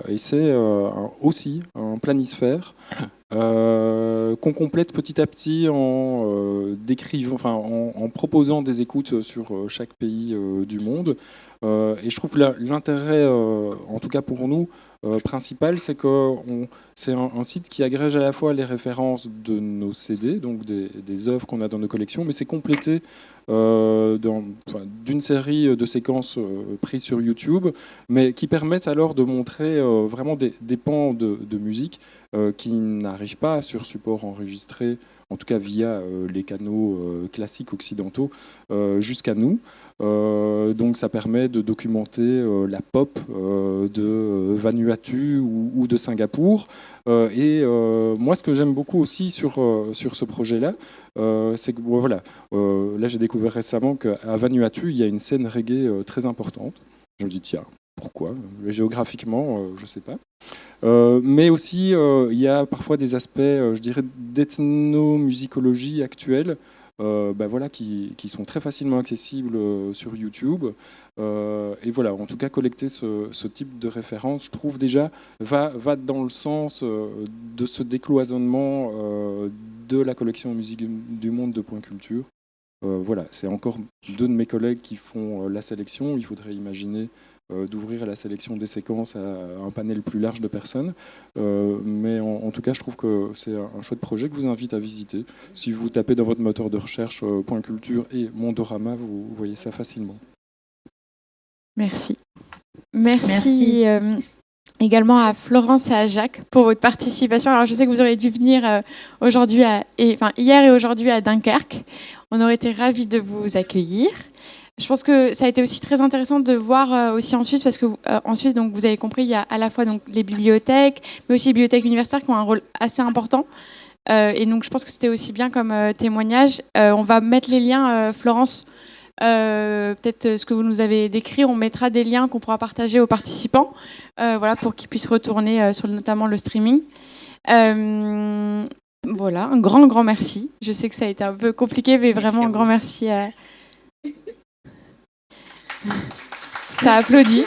Et c'est aussi un planisphère qu'on complète petit à petit en proposant des écoutes sur chaque pays du monde. Et je trouve que l'intérêt, en tout cas pour nous, principal, c'est que c'est un site qui agrège à la fois les références de nos CD, donc des œuvres qu'on a dans nos collections, mais c'est complété d'une série de séquences prises sur YouTube, mais qui permettent alors de montrer vraiment des pans de musique qui n'arrivent pas sur support enregistré, en tout cas via les canaux classiques occidentaux, jusqu'à nous. Donc ça permet de documenter la pop de Vanuatu ou de Singapour. Et moi, ce que j'aime beaucoup aussi sur ce projet-là, c'est que là j'ai découvert récemment qu'à Vanuatu, il y a une scène reggae très importante. Je me dis, tiens, pourquoi ? Géographiquement, je ne sais pas. Mais aussi, il y a parfois des aspects, je dirais, d'ethnomusicologie actuelle, qui sont très facilement accessibles sur YouTube. Et voilà, en tout cas, collecter ce type de référence, je trouve déjà, va dans le sens de ce décloisonnement de la collection musique du monde de Point Culture. Voilà, c'est encore deux de mes collègues qui font la sélection. Il faudrait imaginer d'ouvrir la sélection des séquences à un panel plus large de personnes. Mais en tout cas, je trouve que c'est un chouette projet que je vous invite à visiter. Si vous tapez dans votre moteur de recherche Point Culture et Mondorama, vous voyez ça facilement. Merci. Merci. Également à Florence et à Jacques pour votre participation. Alors je sais que vous auriez dû venir aujourd'hui hier et aujourd'hui à Dunkerque. On aurait été ravis de vous accueillir. Je pense que ça a été aussi très intéressant de voir aussi en Suisse, parce que en Suisse, donc vous avez compris, il y a à la fois donc les bibliothèques, mais aussi les bibliothèques universitaires qui ont un rôle assez important. Et donc je pense que c'était aussi bien comme témoignage. On va mettre les liens, Florence. Peut-être ce que vous nous avez décrit, on mettra des liens qu'on pourra partager aux participants, voilà, pour qu'ils puissent retourner sur notamment le streaming. Voilà, un grand merci. Je sais que ça a été un peu compliqué, mais vraiment un grand merci. Ça applaudit.